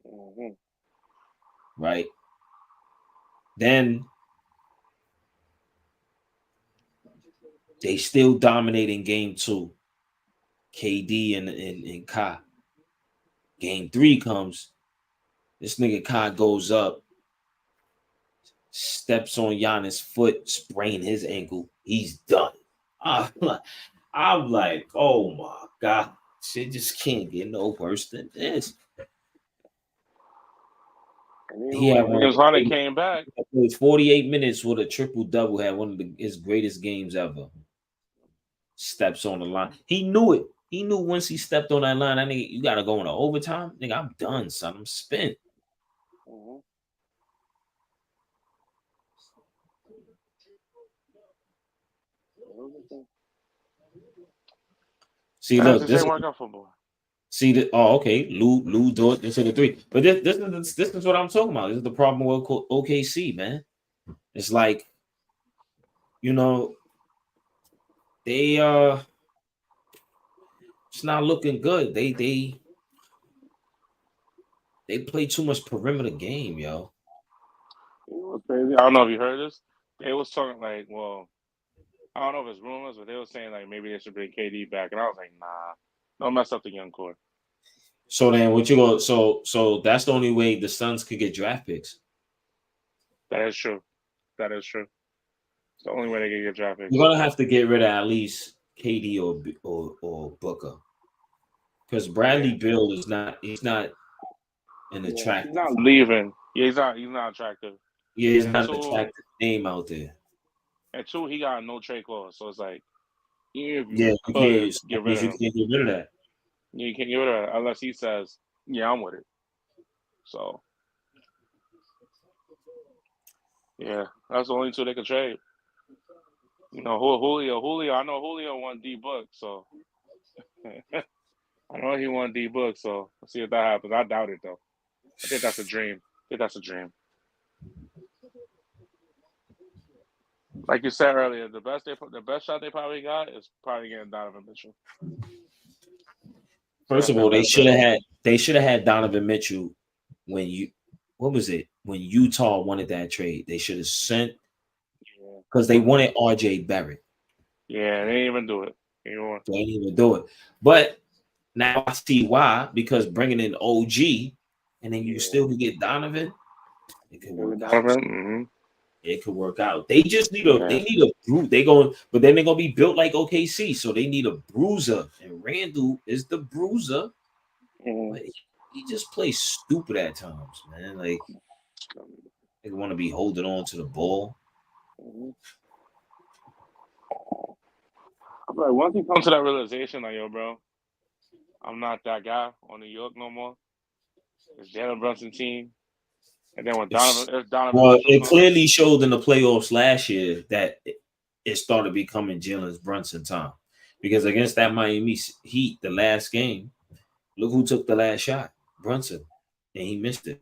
Mm-hmm. Right. Then they still dominate in game 2. KD and Kai. Game 3 comes. This nigga Kai goes up, steps on Giannis' foot, sprain his ankle. He's done. I'm like, oh my God. Shit just can't get no worse than this. He had Harden came back. It was 48 minutes with a triple-double, had one of his greatest games ever. Steps on the line. He knew it. He knew once he stepped on that line, I think you gotta go into overtime. Nigga, I'm done, son. I'm spent. Mm-hmm. See, look, this ain't work out for boy. See that? Oh, okay. Lou do it into the 3. But this is what I'm talking about. This is the problem with OKC, man. It's like, you know, they it's not looking good. They play too much perimeter game, yo. Crazy. I don't know if you heard this. They was talking like, well, I don't know if it's rumors, but they were saying like maybe they should bring KD back, and I was like, nah, don't mess up the young core. So then, what you go? So that's the only way the Suns could get draft picks. That is true. It's the only way they can get draft picks. You're gonna have to get rid of at least KD or Booker, because Bradley Beal is not. He's not an attractive. He's not leaving. Yeah, he's not attractive. Yeah, he's not an attractive name out there. And 2, he got no trade clause, so it's like, you can't get rid of him. You can't get rid of that. You can't get rid of it unless he says, "Yeah, I'm with it." So, yeah, that's the only 2 they could trade. You know, Julio. I know Julio won D Book, so I know he won D Book, so we'll see if that happens. I doubt it though. I think that's a dream. I think that's a dream. Like you said earlier, the best shot they probably got is probably getting Donovan Mitchell. So First that's of their all, best bet. they should have had Donovan Mitchell when you what was it when Utah wanted that trade. They should have sent Yeah, because they wanted RJ Barrett. yeah, they didn't even do it. You know, They didn't even do it. But now I see why, because bringing in OG and then you yeah, still can get Donovan, it could work out. Donovan. Mm-hmm. It could work out. They just need Yeah. they going, but then they're gonna be built like OKC, so they need a bruiser. And Randall is the bruiser, Mm-hmm. but he just plays stupid at times, man. Like they want to be holding on to the ball. Mm-hmm. I'm like, once you come to that realization, like, yo, bro, I'm not that guy on New York no more. It's Jalen Brunson team, and then when It's, Donovan well, Mitchell it comes, clearly showed in the playoffs last year that it started becoming Jalen Brunson time because against that Miami Heat, the last game, look who took the last shot, Brunson, and he missed it.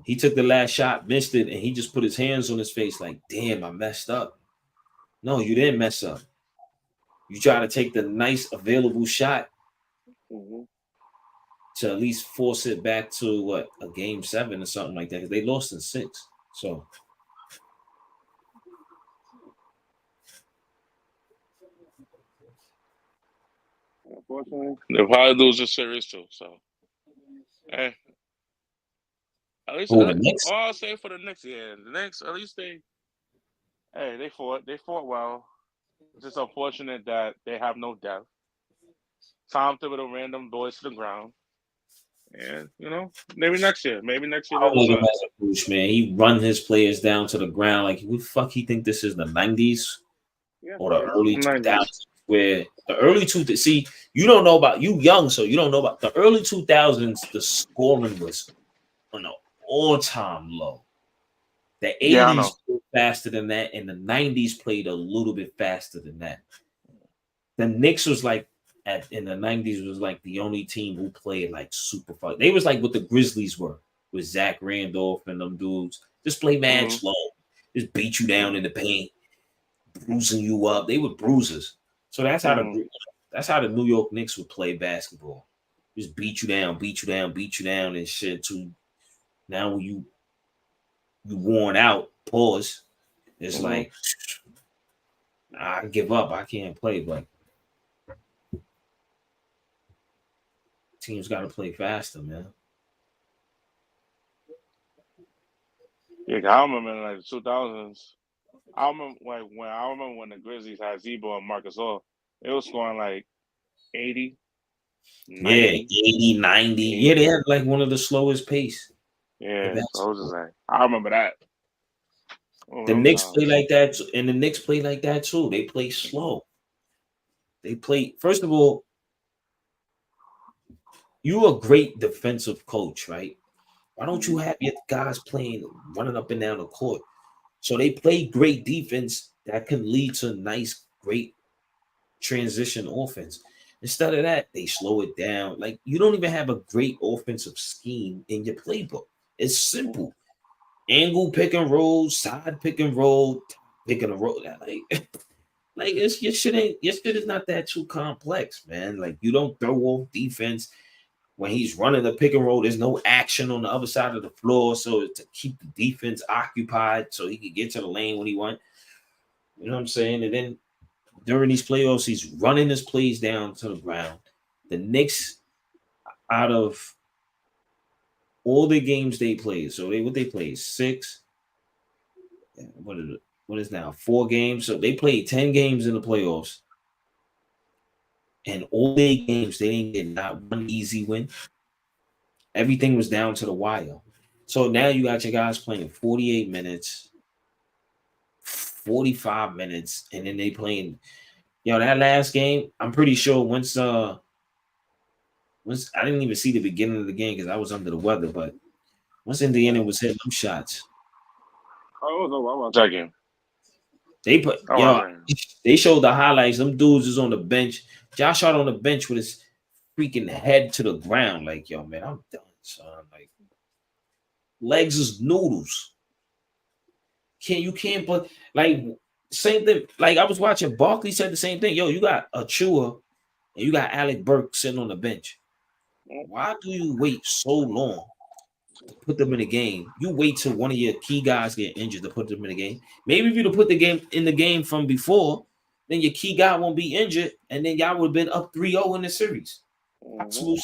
He took the last shot, missed it, and he just put his hands on his face like, damn, I messed up. No, you didn't mess up. You try to take the nice available shot mm-hmm. to at least force it back to what a game 7 or something like that. Because they lost in 6. So Unfortunately, they'll probably lose this series too. So, hey, at least who the Knicks? all I'll say for the Knicks, yeah, the Knicks, at least they fought well. It's just unfortunate that they have no depth. Tom Thibodeau ran them boys to the ground, and maybe next year, I they're don't the like him Suns. as a coach, man. He run his players down to the ground. Like, who the fuck he think this is the 90s Yeah, or the early 90s. 2000s? Where the early see, you don't know about you young, so you don't know about the early 2000s. The scoring was on an all-time low. The Yeah, I know. 80s played faster than that, and the 90s played a little bit faster than that. The Knicks was like in the 90s was like the only team who played like super fun. They was like what the Grizzlies were with Zach Randolph and them dudes. Just play mad Mm-hmm. slow. Just beat you down in the paint, bruising you up. They were bruisers. So that's how the New York Knicks would play basketball. Just beat you down, beat you down, beat you down, and shit. To now when you worn out, pause. It's Mm-hmm. like I give up. I can't play, but teams got to play faster, man. Yeah, I remember in like the 2000s. I remember when the Grizzlies had Zebo and Marcus All. It was scoring like 80, Yeah, 90, 80, 90. Yeah, 80. they had like one of the slowest pace. Yeah, so I was just like, I remember that. Oh, The them Knicks play times. like that, and the Knicks play like that too. They play slow. They play. First of all, you're a great defensive coach, right? Why don't you have your guys playing, running up and down the court? So they play great defense that can lead to nice, great transition offense. Instead of that, they slow it down. Like you don't even have a great offensive scheme in your playbook. It's simple. Angle pick and roll, side pick and roll, pick and roll. Like it's your shit is not that too complex, man. Like you don't throw off defense when he's running the pick and roll. There's no action on the other side of the floor, so to keep the defense occupied, so he can get to the lane when he wants. You know what I'm saying? And then during these playoffs, he's running his plays down to the ground. The Knicks, out of all the games they played, so they played 6. What is now 4 games? So they played 10 games in the playoffs, and all their games they didn't get not one easy win. Everything was down to the wire. So now you got your guys playing 48 minutes, 45 minutes, and then they playing. That last game, I'm pretty sure once I didn't even see the beginning of the game because I was under the weather, but once Indiana was hitting them shots, Oh, it was over. I watched that game. They put Oh, yo, I mean, they showed the highlights. Them dudes is on the bench. Josh Hart on the bench with his freaking head to the ground. Like, yo, man, I'm done, son. Like, legs is noodles. You can't put like same thing. Like I was watching Barkley said the same thing. Yo, you got Achua and you got Alec Burke sitting on the bench. Why do you wait so long to put them in the game? You wait till one of your key guys get injured to put them in the game. Maybe if you'd have put the game in the game from before, then your key guy won't be injured, and then y'all would have been up 3-0 in the series. Absolute.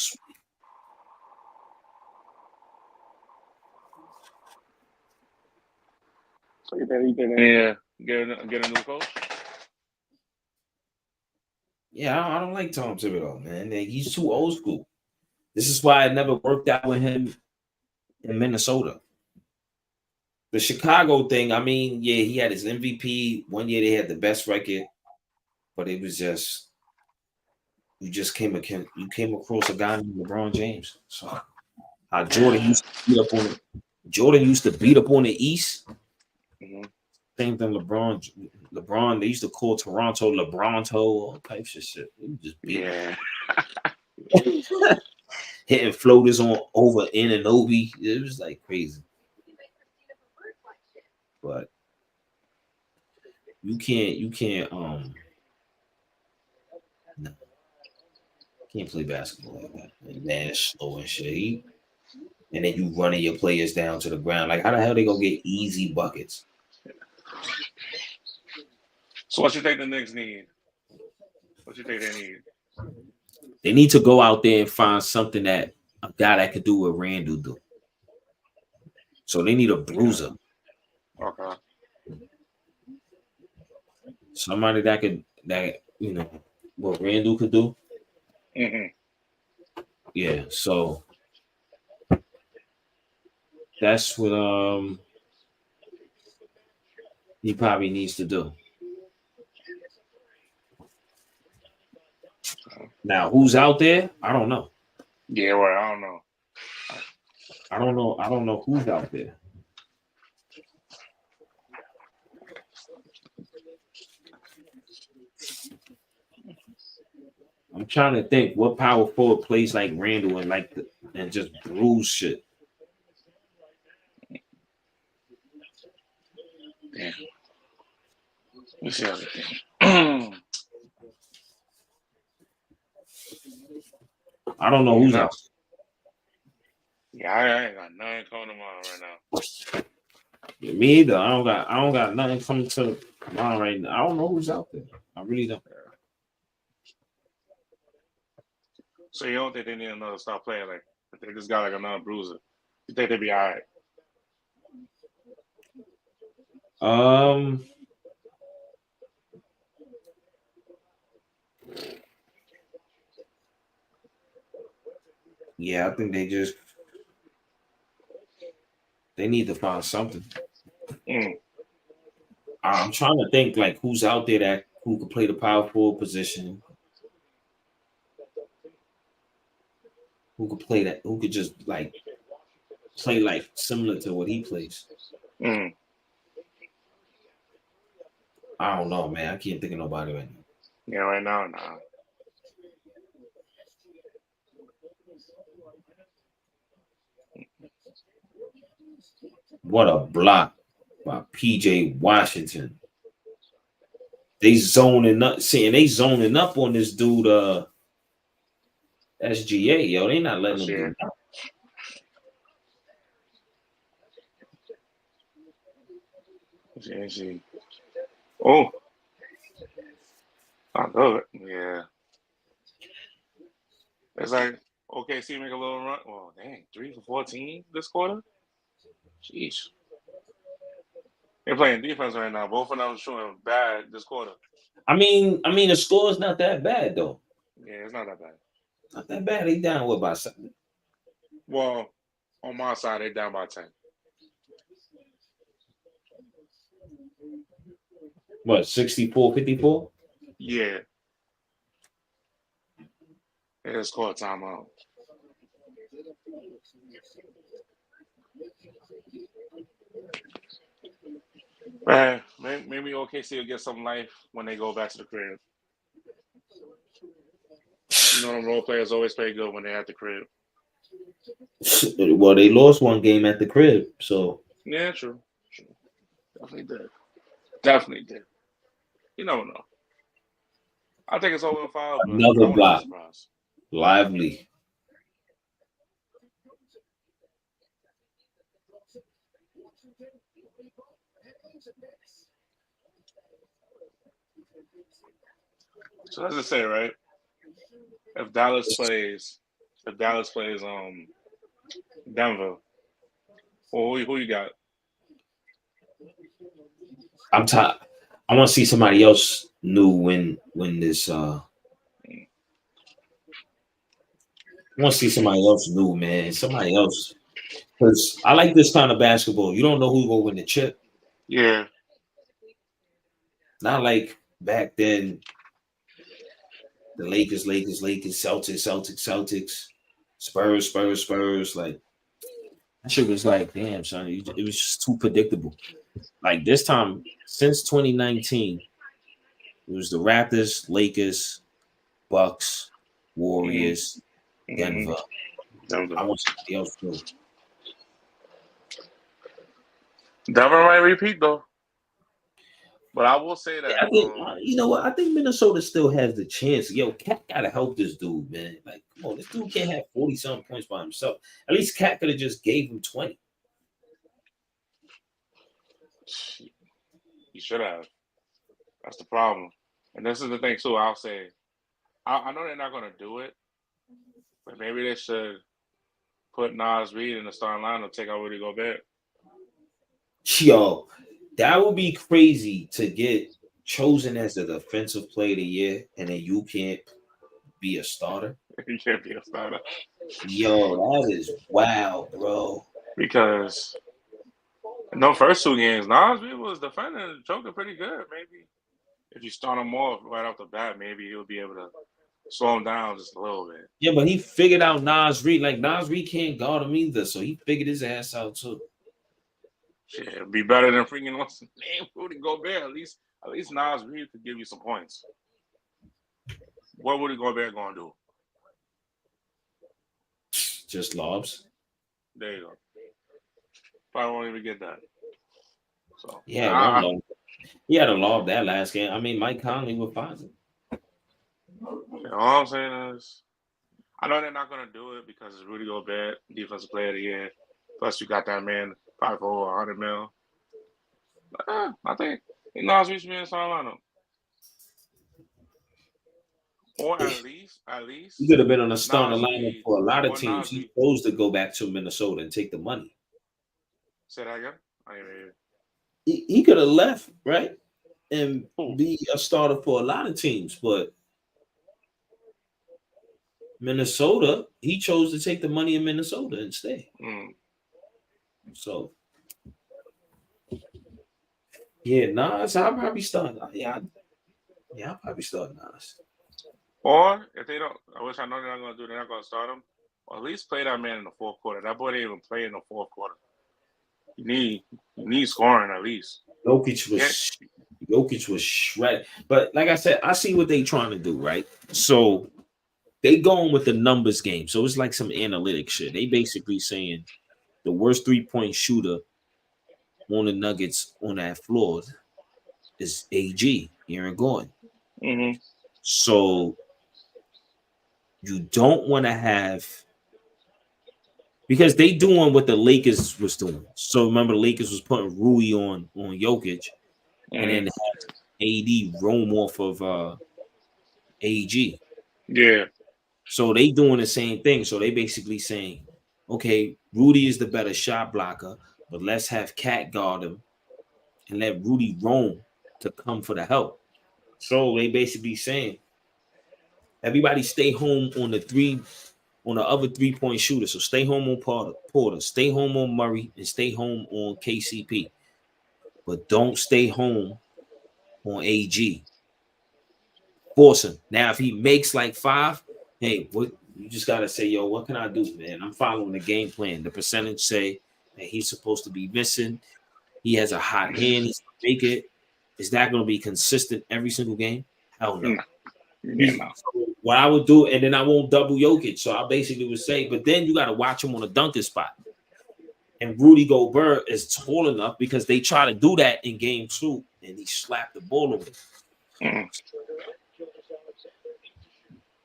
so you think yeah, get a new coach? Yeah, I don't like Tom Thibodeau, man. He's too old school. This is why it never worked out with him in Minnesota. The Chicago thing, I mean, yeah, he had his MVP. One year they had the best record, but it was just you came across a guy named LeBron James. So how Jordan used to beat up on it. Jordan used to beat up on the East. Mm-hmm. Same thing. LeBron. They used to call Toronto LeBronto, all types of shit. They would just beat hitting floaters on over in and Obi. It was like crazy. But you can't no, can't play basketball like that. Man, it's slow and shit. And then you running your players down to the ground. Like how the hell they gonna get easy buckets? So what you think the Knicks need? What you think they need? They need to go out there and find something that a guy that could do what Randall do. So they need a bruiser. Okay. Somebody that what Randall could do. Mm-hmm. Yeah, so that's what he probably needs to do. Now, who's out there? I don't know. Yeah, well, I don't know. I don't know who's out there. I'm trying to think what power forward plays like Randall and just bruise shit. Damn. Let me see everything. I don't know who's out. Yeah, I ain't got nothing coming to mind right now. Yeah, me either. I don't got nothing coming to mind right now. I don't know who's out there. I really don't. So you don't think they need another star player? Like, if they just got like another bruiser, you think they'd be all right? Yeah, I think they need to find something. I'm trying to think like who's out there who could play the power forward position. Who could play that? Who could just like play like similar to what he plays? Mm. I don't know, man. I can't think of nobody right now. Yeah, right now, nah. What a block by PJ Washington. They zoning up, on this dude, SGA, yo. They not letting him do that. Oh, I love it. Yeah. It's like, OKC make a little run. Oh, dang, 3 for 14 this quarter? Jeez. They're playing defense right now. Both of them showing bad this quarter. I mean, the score is not that bad, though. Yeah, it's not that bad. Not that bad. They down what by 7? Well, on my side, they down by 10. What, 64-54? Yeah. It's called timeout. Man, maybe OKC will get some life when they go back to the crib. You know, the role players always play good when they're at the crib. Well, they lost one game at the crib, so Yeah, true. Definitely did. You never know. I think it's over 5, but another I wouldn't be block. surprised. Lively. So as I say, right? If Dallas plays Denver, well, who you got? I'm tired. I want to see somebody else new win this. I want to see somebody else new, man. Somebody else, because I like this kind of basketball. You don't know who will win the chip. Yeah. Not like back then. The Lakers, Celtics, Spurs. Like that shit was like, damn, son. It was just too predictable. Like this time, since 2019, it was the Raptors, Lakers, Bucks, Warriors, Denver. I want somebody else too. Denver might repeat though. But I will say that I think, you know what? I think Minnesota still has the chance. Yo, Cat gotta help this dude, man. Like, come on, this dude can't have 40-something points by himself. At least Cat could have just gave him 20. You should have. That's the problem. And this is the thing too. I'll say, I know they're not gonna do it, but maybe they should put Naz Reid in the starting lineup, take out Rudy Gobert. Yo, that would be crazy to get chosen as the defensive player of the year, and then you can't be a starter. You can't be a starter. Yo, that is wild, bro. Because in the first 2 games, Naz Reid was defending Joker pretty good. Maybe if you start him off right off the bat, maybe he'll be able to slow him down just a little bit. Yeah, but he figured out Naz Reid. Like Naz Reid can't guard him either, so he figured his ass out too. Yeah, it'd be better than freaking what's his name, Rudy Gobert. At least Naz Reid could give you some points. What Rudy Gobert gonna do? Just lobs. There you go. Probably won't even get that. So yeah, he had a lob that last game. I mean, Mike Conley was fine. All I'm saying is, I know they're not gonna do it because it's Rudy Gobert, defensive player of the year. Plus, you got that man probably for over 100 mil. But, I think Naz Reid should be in the starting lineup. Or at least he could have been on the starting lineup for a lot of teams. He chose to go back to Minnesota and take the money. Say that again? I didn't hear you. He could have left, right? And be a starter for a lot of teams, but Minnesota, he chose to take the money in Minnesota and stay. So yeah, Nas, I'll probably start. Yeah, I'll probably start Nas. Or if they don't, which I know they're not going to do, they're not going to start him. Or at least play that man in the fourth quarter. That boy didn't even play in the fourth quarter. You need scoring at least. Jokic was shredded. But like I said, I see what they trying to do, right? So they going with the numbers game. So it's like some analytic shit. They basically saying the worst 3-point shooter on the Nuggets on that floor is AG, Aaron Gordon. Mm-hmm. So you don't want to have, because they doing what the Lakers was doing. So remember, the Lakers was putting Rui on Jokic, and then AD roam off of AG. Yeah. So they doing the same thing. So they basically saying, okay, Rudy is the better shot blocker, but let's have Cat guard him and let Rudy roam to come for the help. So they basically saying, everybody stay home on the other 3-point shooter. So stay home on Porter, stay home on Murray, and stay home on KCP. But don't stay home on AG. Force him. Now, if he makes like 5, hey, what you just gotta say, yo, what can I do, man? I'm following the game plan. The percentage say that he's supposed to be missing. He has a hot hand. He's gonna make it. Is that going to be consistent every single game? Hell no. Yeah, no. So what I would do, and then I won't double Jokic. So I basically would say, but then you got to watch him on a dunking spot. And Rudy Gobert is tall enough because they try to do that in game 2, and he slapped the ball away.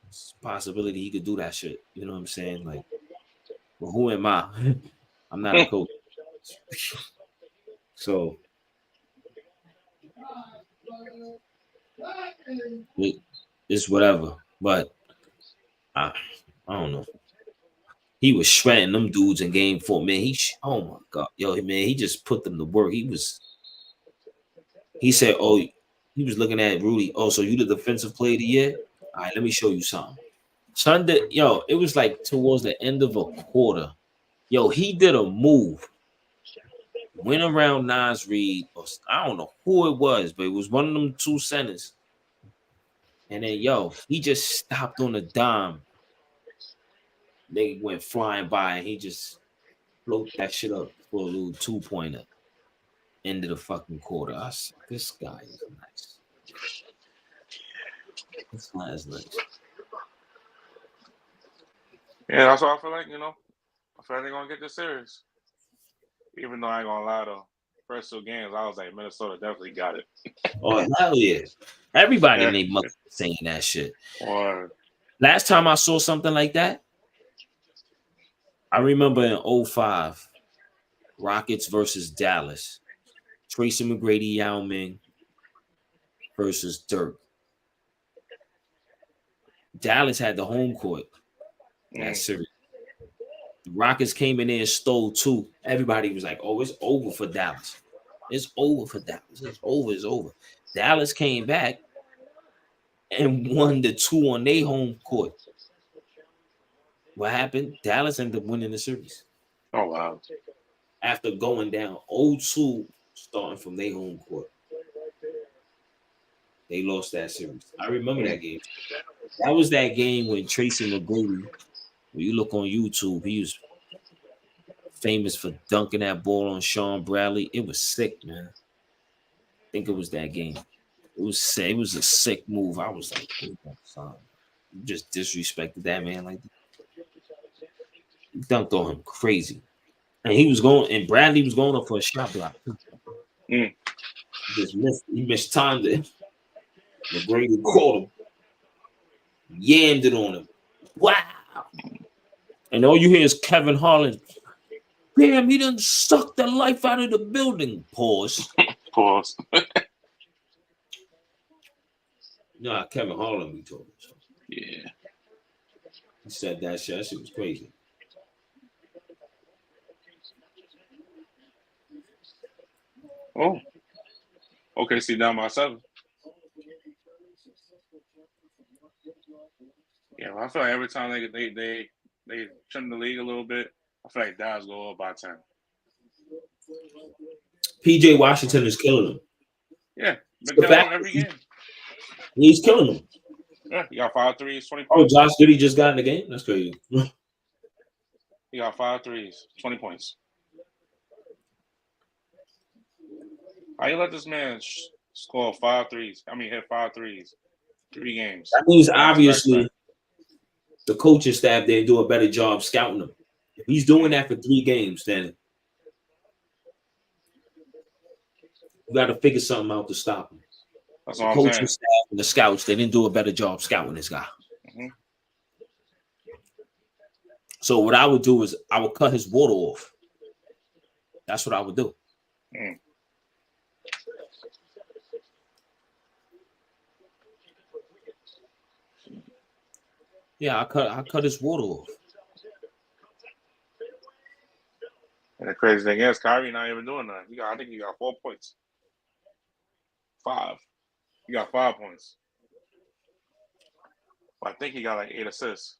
It's a possibility he could do that shit. You know what I'm saying? Like, well, who am I? I'm not a coach. So it's whatever. But I don't know. He was shredding them dudes in game 4. Man, oh my God. Yo, man, he just put them to work. He said, oh, he was looking at Rudy. Oh, so you the defensive player of the year? All right, let me show you something. It was like towards the end of a quarter. Yo, he did a move. Went around Nas Reed, or I don't know who it was, but it was one of them 2 centers. And then, he just stopped on a dime. They went flying by, and he just float that shit up for a little 2-pointer. End of the fucking quarter. I said, this guy is nice. This guy is nice. Yeah, that's what I feel like, I feel like they're going to get this series. Even though I ain't going to lie, though. First 2 games, I was like, Minnesota definitely got it. Oh, hell yeah. Everybody in their mother saying that shit. Last time I saw something like that, I remember in 05, Rockets versus Dallas. Tracy McGrady, Yao Ming versus Dirk. Dallas had the home court that series. The Rockets came in there and stole 2. Everybody was like, oh, it's over for Dallas. It's over for Dallas. It's over. Dallas came back and won the 2 on their home court. What happened? Dallas ended up winning the series. Oh, wow. After going down 0-2 starting from their home court. They lost that series. I remember that game. That was that game when Tracy McGrady, when you look on YouTube, he was famous for dunking that ball on Sean Bradley. It was sick, man. I think it was that game. It was sick. It was a sick move. I was like, you just disrespected that man like that. He dunked on him crazy. And Bradley was going up for a shot block. He mistimed it. McGrady caught him. Yammed it on him. Wow. And all you hear is Kevin Harlan. Damn, he done sucked the life out of the building. Pause. Nah, Kevin Harlan, we told him so. Yeah. He said that shit. That shit was crazy. Oh. OKC down by 7. Yeah, well, I feel like every time they trim the league a little bit, I feel like Dallas go up by 10. PJ Washington is killing them. Yeah, been killing them every game. He's killing them. Yeah, he got 5 threes, 20 points. Oh, Josh Giddey just got in the game? That's crazy. He got 5 threes, 20 points. How you let this man score 5 threes? I mean, hit 5 threes, 3 games. That means obviously the coaching staff didn't do a better job scouting him. If he's doing that for 3 games, then you got to figure something out to stop him. That's the what coaching I'm saying. staff and the scouts, they didn't do a better job scouting this guy. Mm-hmm. So what I would do is I would cut his water off. That's what I would do. Mm. Yeah, I cut his water off. And the crazy thing is, Kyrie not even doing that. I think he got 4 points. 5. He got 5 points. But I think he got like 8 assists.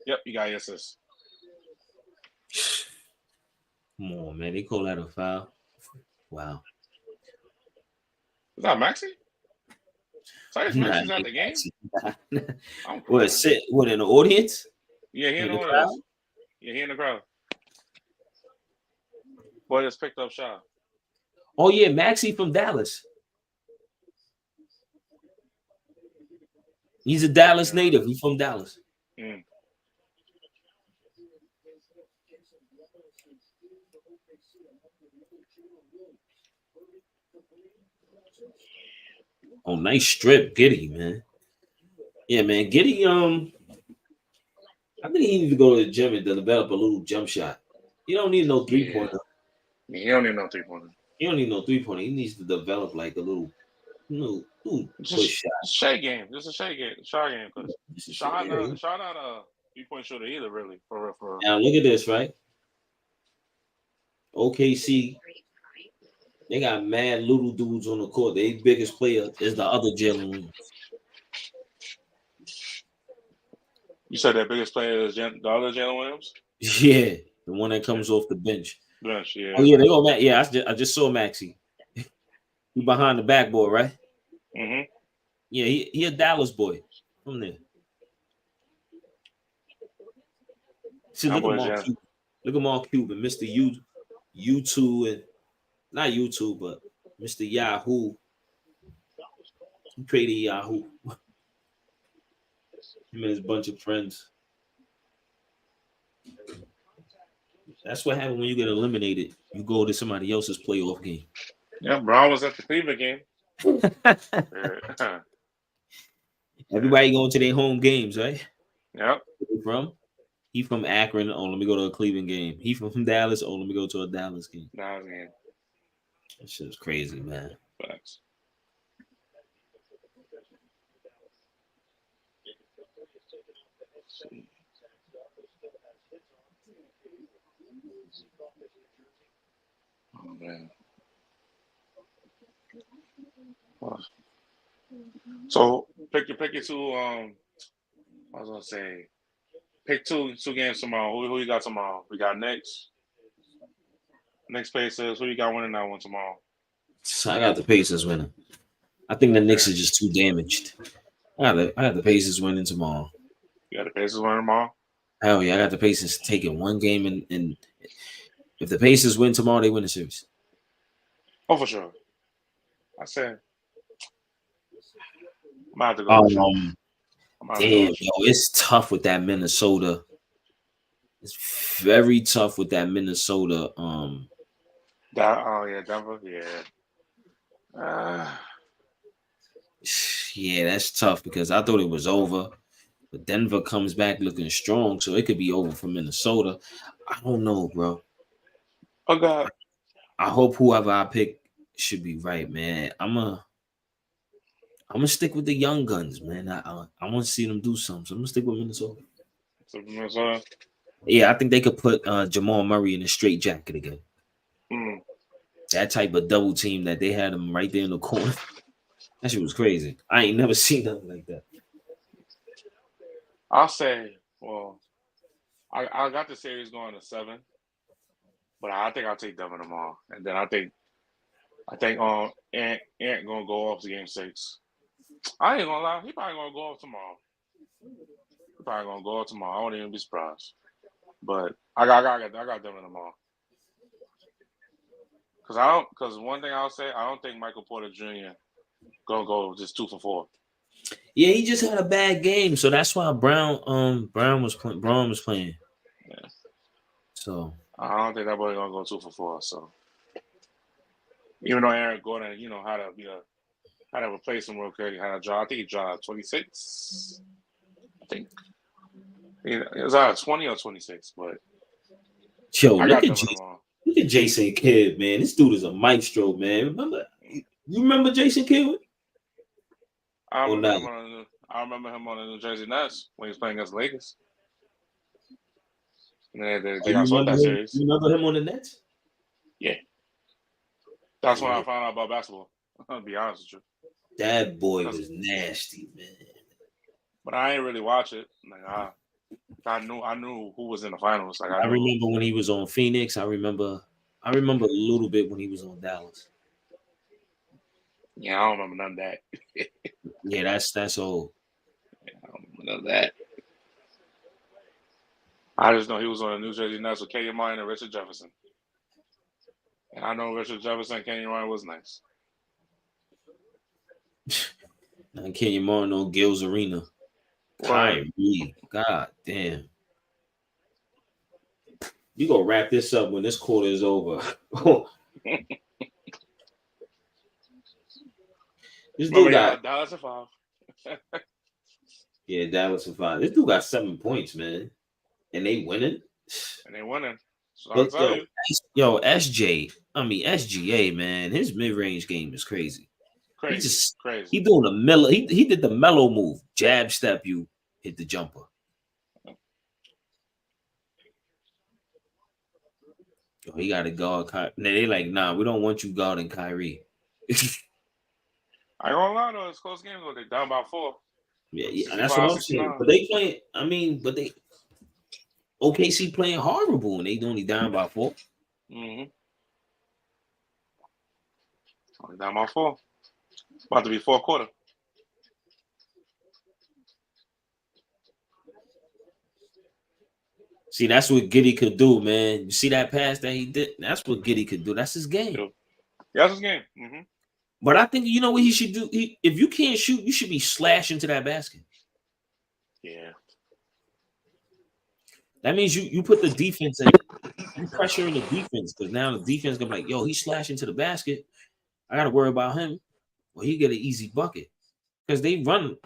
Yep, he got 8 assists. Come on, man. They call that a foul. Wow. Is that Maxey? Tyrese Maxey's at the game? What, in the audience? Yeah, he in the audience. Yeah, he in the crowd. Boy just picked up shot. Oh yeah, Maxey from Dallas. He's a Dallas Yeah. native. He's from Dallas. Mm. Oh, nice strip, Giddy, man. Yeah, man, Giddy. I think he needs to go to the gym and develop a little jump shot. He don't need no three Yeah. pointer. He don't need no 3-pointer. He don't need no 3-pointer. He needs to develop like a little push Just shot. shade game. Just a shade game. Shot game. Because Just a shit, Shot yeah. not a 3-point shooter either, really. For real. For real. Now look at this, right? OKC, they got mad little dudes on the court. Their biggest player is the other Jalen Williams. You said their biggest player is the other Jalen Williams? Yeah, the one that comes off the bench. Bench, yeah. Oh yeah, they go Max. Yeah, I just saw Maxey. He behind the backboard, right? Mm-hmm. Yeah, he a Dallas boy from there. See, look at Mark Cuban. Look at Mark Cuban, Mr. YouTube and not YouTube, but Mr. Yahoo. He created Yahoo. Him and his bunch of friends. That's what happens when you get eliminated. You go to somebody else's playoff game. Yeah, Brown was at the Cleveland game. Everybody going to their home games, right? Yep. He from Akron. Oh, let me go to a Cleveland game. He from Dallas. Oh, let me go to a Dallas game. Dallas game. That shit's crazy, man. Facts. Oh man. So pick your two. I was gonna say, pick two games tomorrow. Who you got tomorrow? We got Knicks. Knicks Pacers. Who you got winning that one tomorrow? So I got the Pacers winning. I think the Knicks are just too damaged. I got the Pacers winning tomorrow. You got the Pacers winning tomorrow? Hell yeah, I got the Pacers taking one game, and if the Pacers win tomorrow, they win the series. Oh, for sure. I said, I'm about to go. Damn, yo, it's tough with that Minnesota. It's very tough with that Minnesota. Denver, yeah, that's tough because I thought it was over. But Denver comes back looking strong, so it could be over for Minnesota. I don't know, bro. Oh God. I hope whoever I pick should be right, man. I'm gonna stick with the young guns, man. I want to see them do something. So I'm gonna stick with Minnesota. Yeah, I think they could put Jamal Murray in a straight jacket again. That type of double team that they had him right there in the corner. That shit was crazy. I ain't never seen nothing like that. I'll say, well, I got the series going to 7, but I think I'll take Denver tomorrow, and then I think Ant gonna go off to Game 6. I ain't gonna lie, he probably gonna go off tomorrow. I won't even be surprised. But I got Denver tomorrow. Because one thing I'll say, I don't think Michael Porter Jr. gonna go just 2 for 4. Yeah, he just had a bad game, so that's why Brown was playing. Yeah. So I don't think that boy gonna go 2 for 4. So even though Aaron Gordon, how to replace him real quick, I think he dropped 26. I think it was out 20 or 26, but yo, look at Jason Kidd, man. This dude is a maestro, man. You remember Jason Kidd? I remember him on the New Jersey Nets when he was playing against the Lakers. And they got swept that series. You remember him on the Nets? Yeah. That's when I found out about basketball. I'll be honest with you. That boy was nasty, man. But I ain't really watch it. Like I knew who was in the finals. Like I remember when he was on Phoenix. I remember a little bit when he was on Dallas. Yeah, I don't remember none of that. Yeah, that's old. Yeah, I don't remember none of that. I just know he was on the New Jersey Nets with Katie Martin and Richard Jefferson. And I know Richard Jefferson, Kenyon Martin was nice. And Kenyon Martin on Gil's Arena. Kyrie, god damn. You gonna wrap this up when this quarter is over. This dude got Dallas at 5. Yeah, Dallas at 5. This dude got 7 points, man. And they winning. So I'll tell you. SGA, man, his mid-range game is crazy. Crazy. He doing the mellow. He did the mellow move. Jab step, you hit the jumper. He got to guard Kyrie. They like, nah, we don't want you guarding Kyrie. I ain't gonna lie though, it's close game though. They down by 4. Yeah, that's what I'm saying. But they playing. OKC playing horrible, and they only down by 4. Mm-hmm. Only down by 4. About to be 4th quarter. See, that's what Giddey could do, man. You see that pass that he did? That's what Giddey could do. That's his game. Yeah, that's his game. Mm-hmm. But I think you know what he should do. If you can't shoot, you should be slashing to that basket. Yeah. That means you put the defense in. You pressure in the defense because now the defense gonna be like, yo, he's slashing to the basket. I gotta worry about him. Well, he get an easy bucket because they run.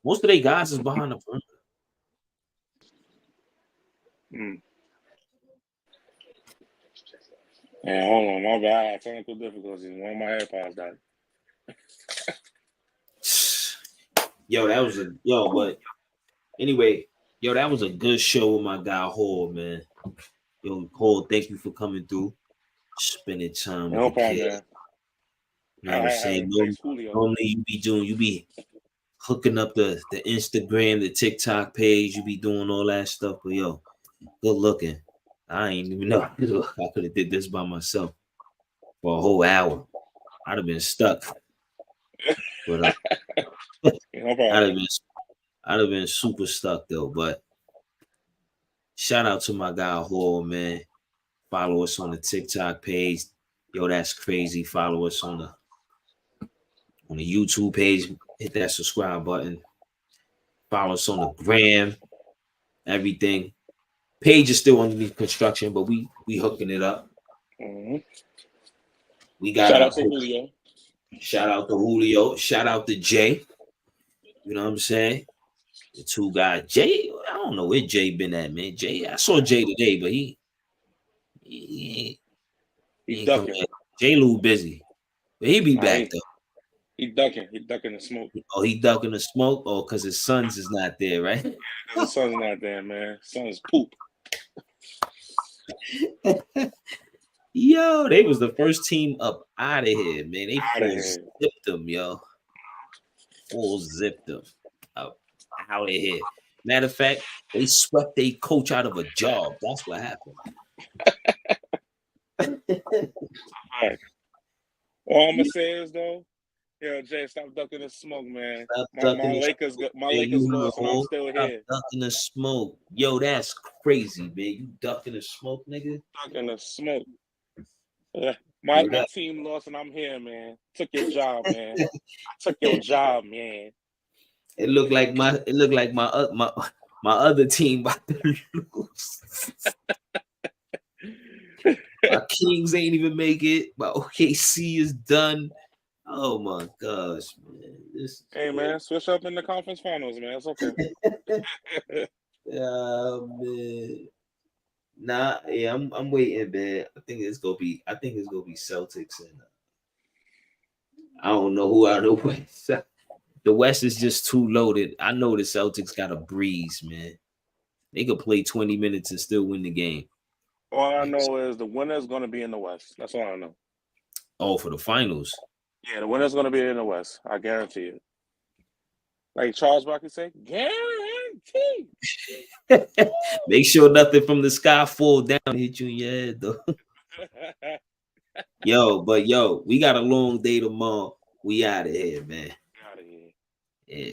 Most of their guys is behind the perimeter. Yeah, hold on, my bad. Technical difficulties. One of my AirPods died. But anyway, that was a good show with my guy Hall, man. Yo, Hall, thank you for coming through, spending time with the problem, kid. man. You know what I'm saying? Normally you be hooking up the Instagram, the TikTok page, you be doing all that stuff, but yo, good looking. I ain't even know I could have did this by myself for a whole hour. I'd have been stuck. But I'd have been super stuck though. But shout out to my guy Hall, man. Follow us on the TikTok page. Yo, that's crazy. Follow us on the YouTube page. Hit that subscribe button. Follow us on the gram. Everything. Page is still underneath construction, but we hooking it up. Mm-hmm. We got shout out to Julio. Shout out to Julio. Shout out to Jay. You know what I'm saying? The two guys. Jay, I don't know where Jay been at, man. Jay, I saw Jay today, but he ducking. Jay Lou busy. But he be back though. He ducking the smoke. Oh, he ducking the smoke? Oh, because his sons is not there, right? Yeah, because his son's not there, man. Son's poop. Yo, they was the first team up out of here, man. They full zipped them, yo. Full zipped them out of here. Matter of fact, they swept their coach out of a job. That's what happened. All I'm gonna say is though, Jay, stop ducking the smoke, man. My Lakers lost, and I'm still here. Ducking the smoke, yo, that's crazy, man. You ducking the smoke, nigga. Ducking the smoke. Yeah. My team lost, and I'm here, man. Took your job, man. I took your job, man. It looked like my other team about to lose. My Kings ain't even make it. My OKC is done. Oh my gosh, man! Man, switch up in the conference finals, man. It's okay. Man. Nah, yeah, I'm waiting, man. I think it's gonna be Celtics, and I don't know who out of the West. The West is just too loaded. I know the Celtics got a breeze, man. They could play 20 minutes and still win the game. All I know is the winner's going to be in the West. That's all I know. Oh, for the finals? Yeah, the winner's going to be in the West. I guarantee it. Like Charles Barkley say, guarantee. Make sure nothing from the sky fall down and hit you in your head, though. Yo, we got a long day tomorrow. We out of here, man. Out of here. Yeah.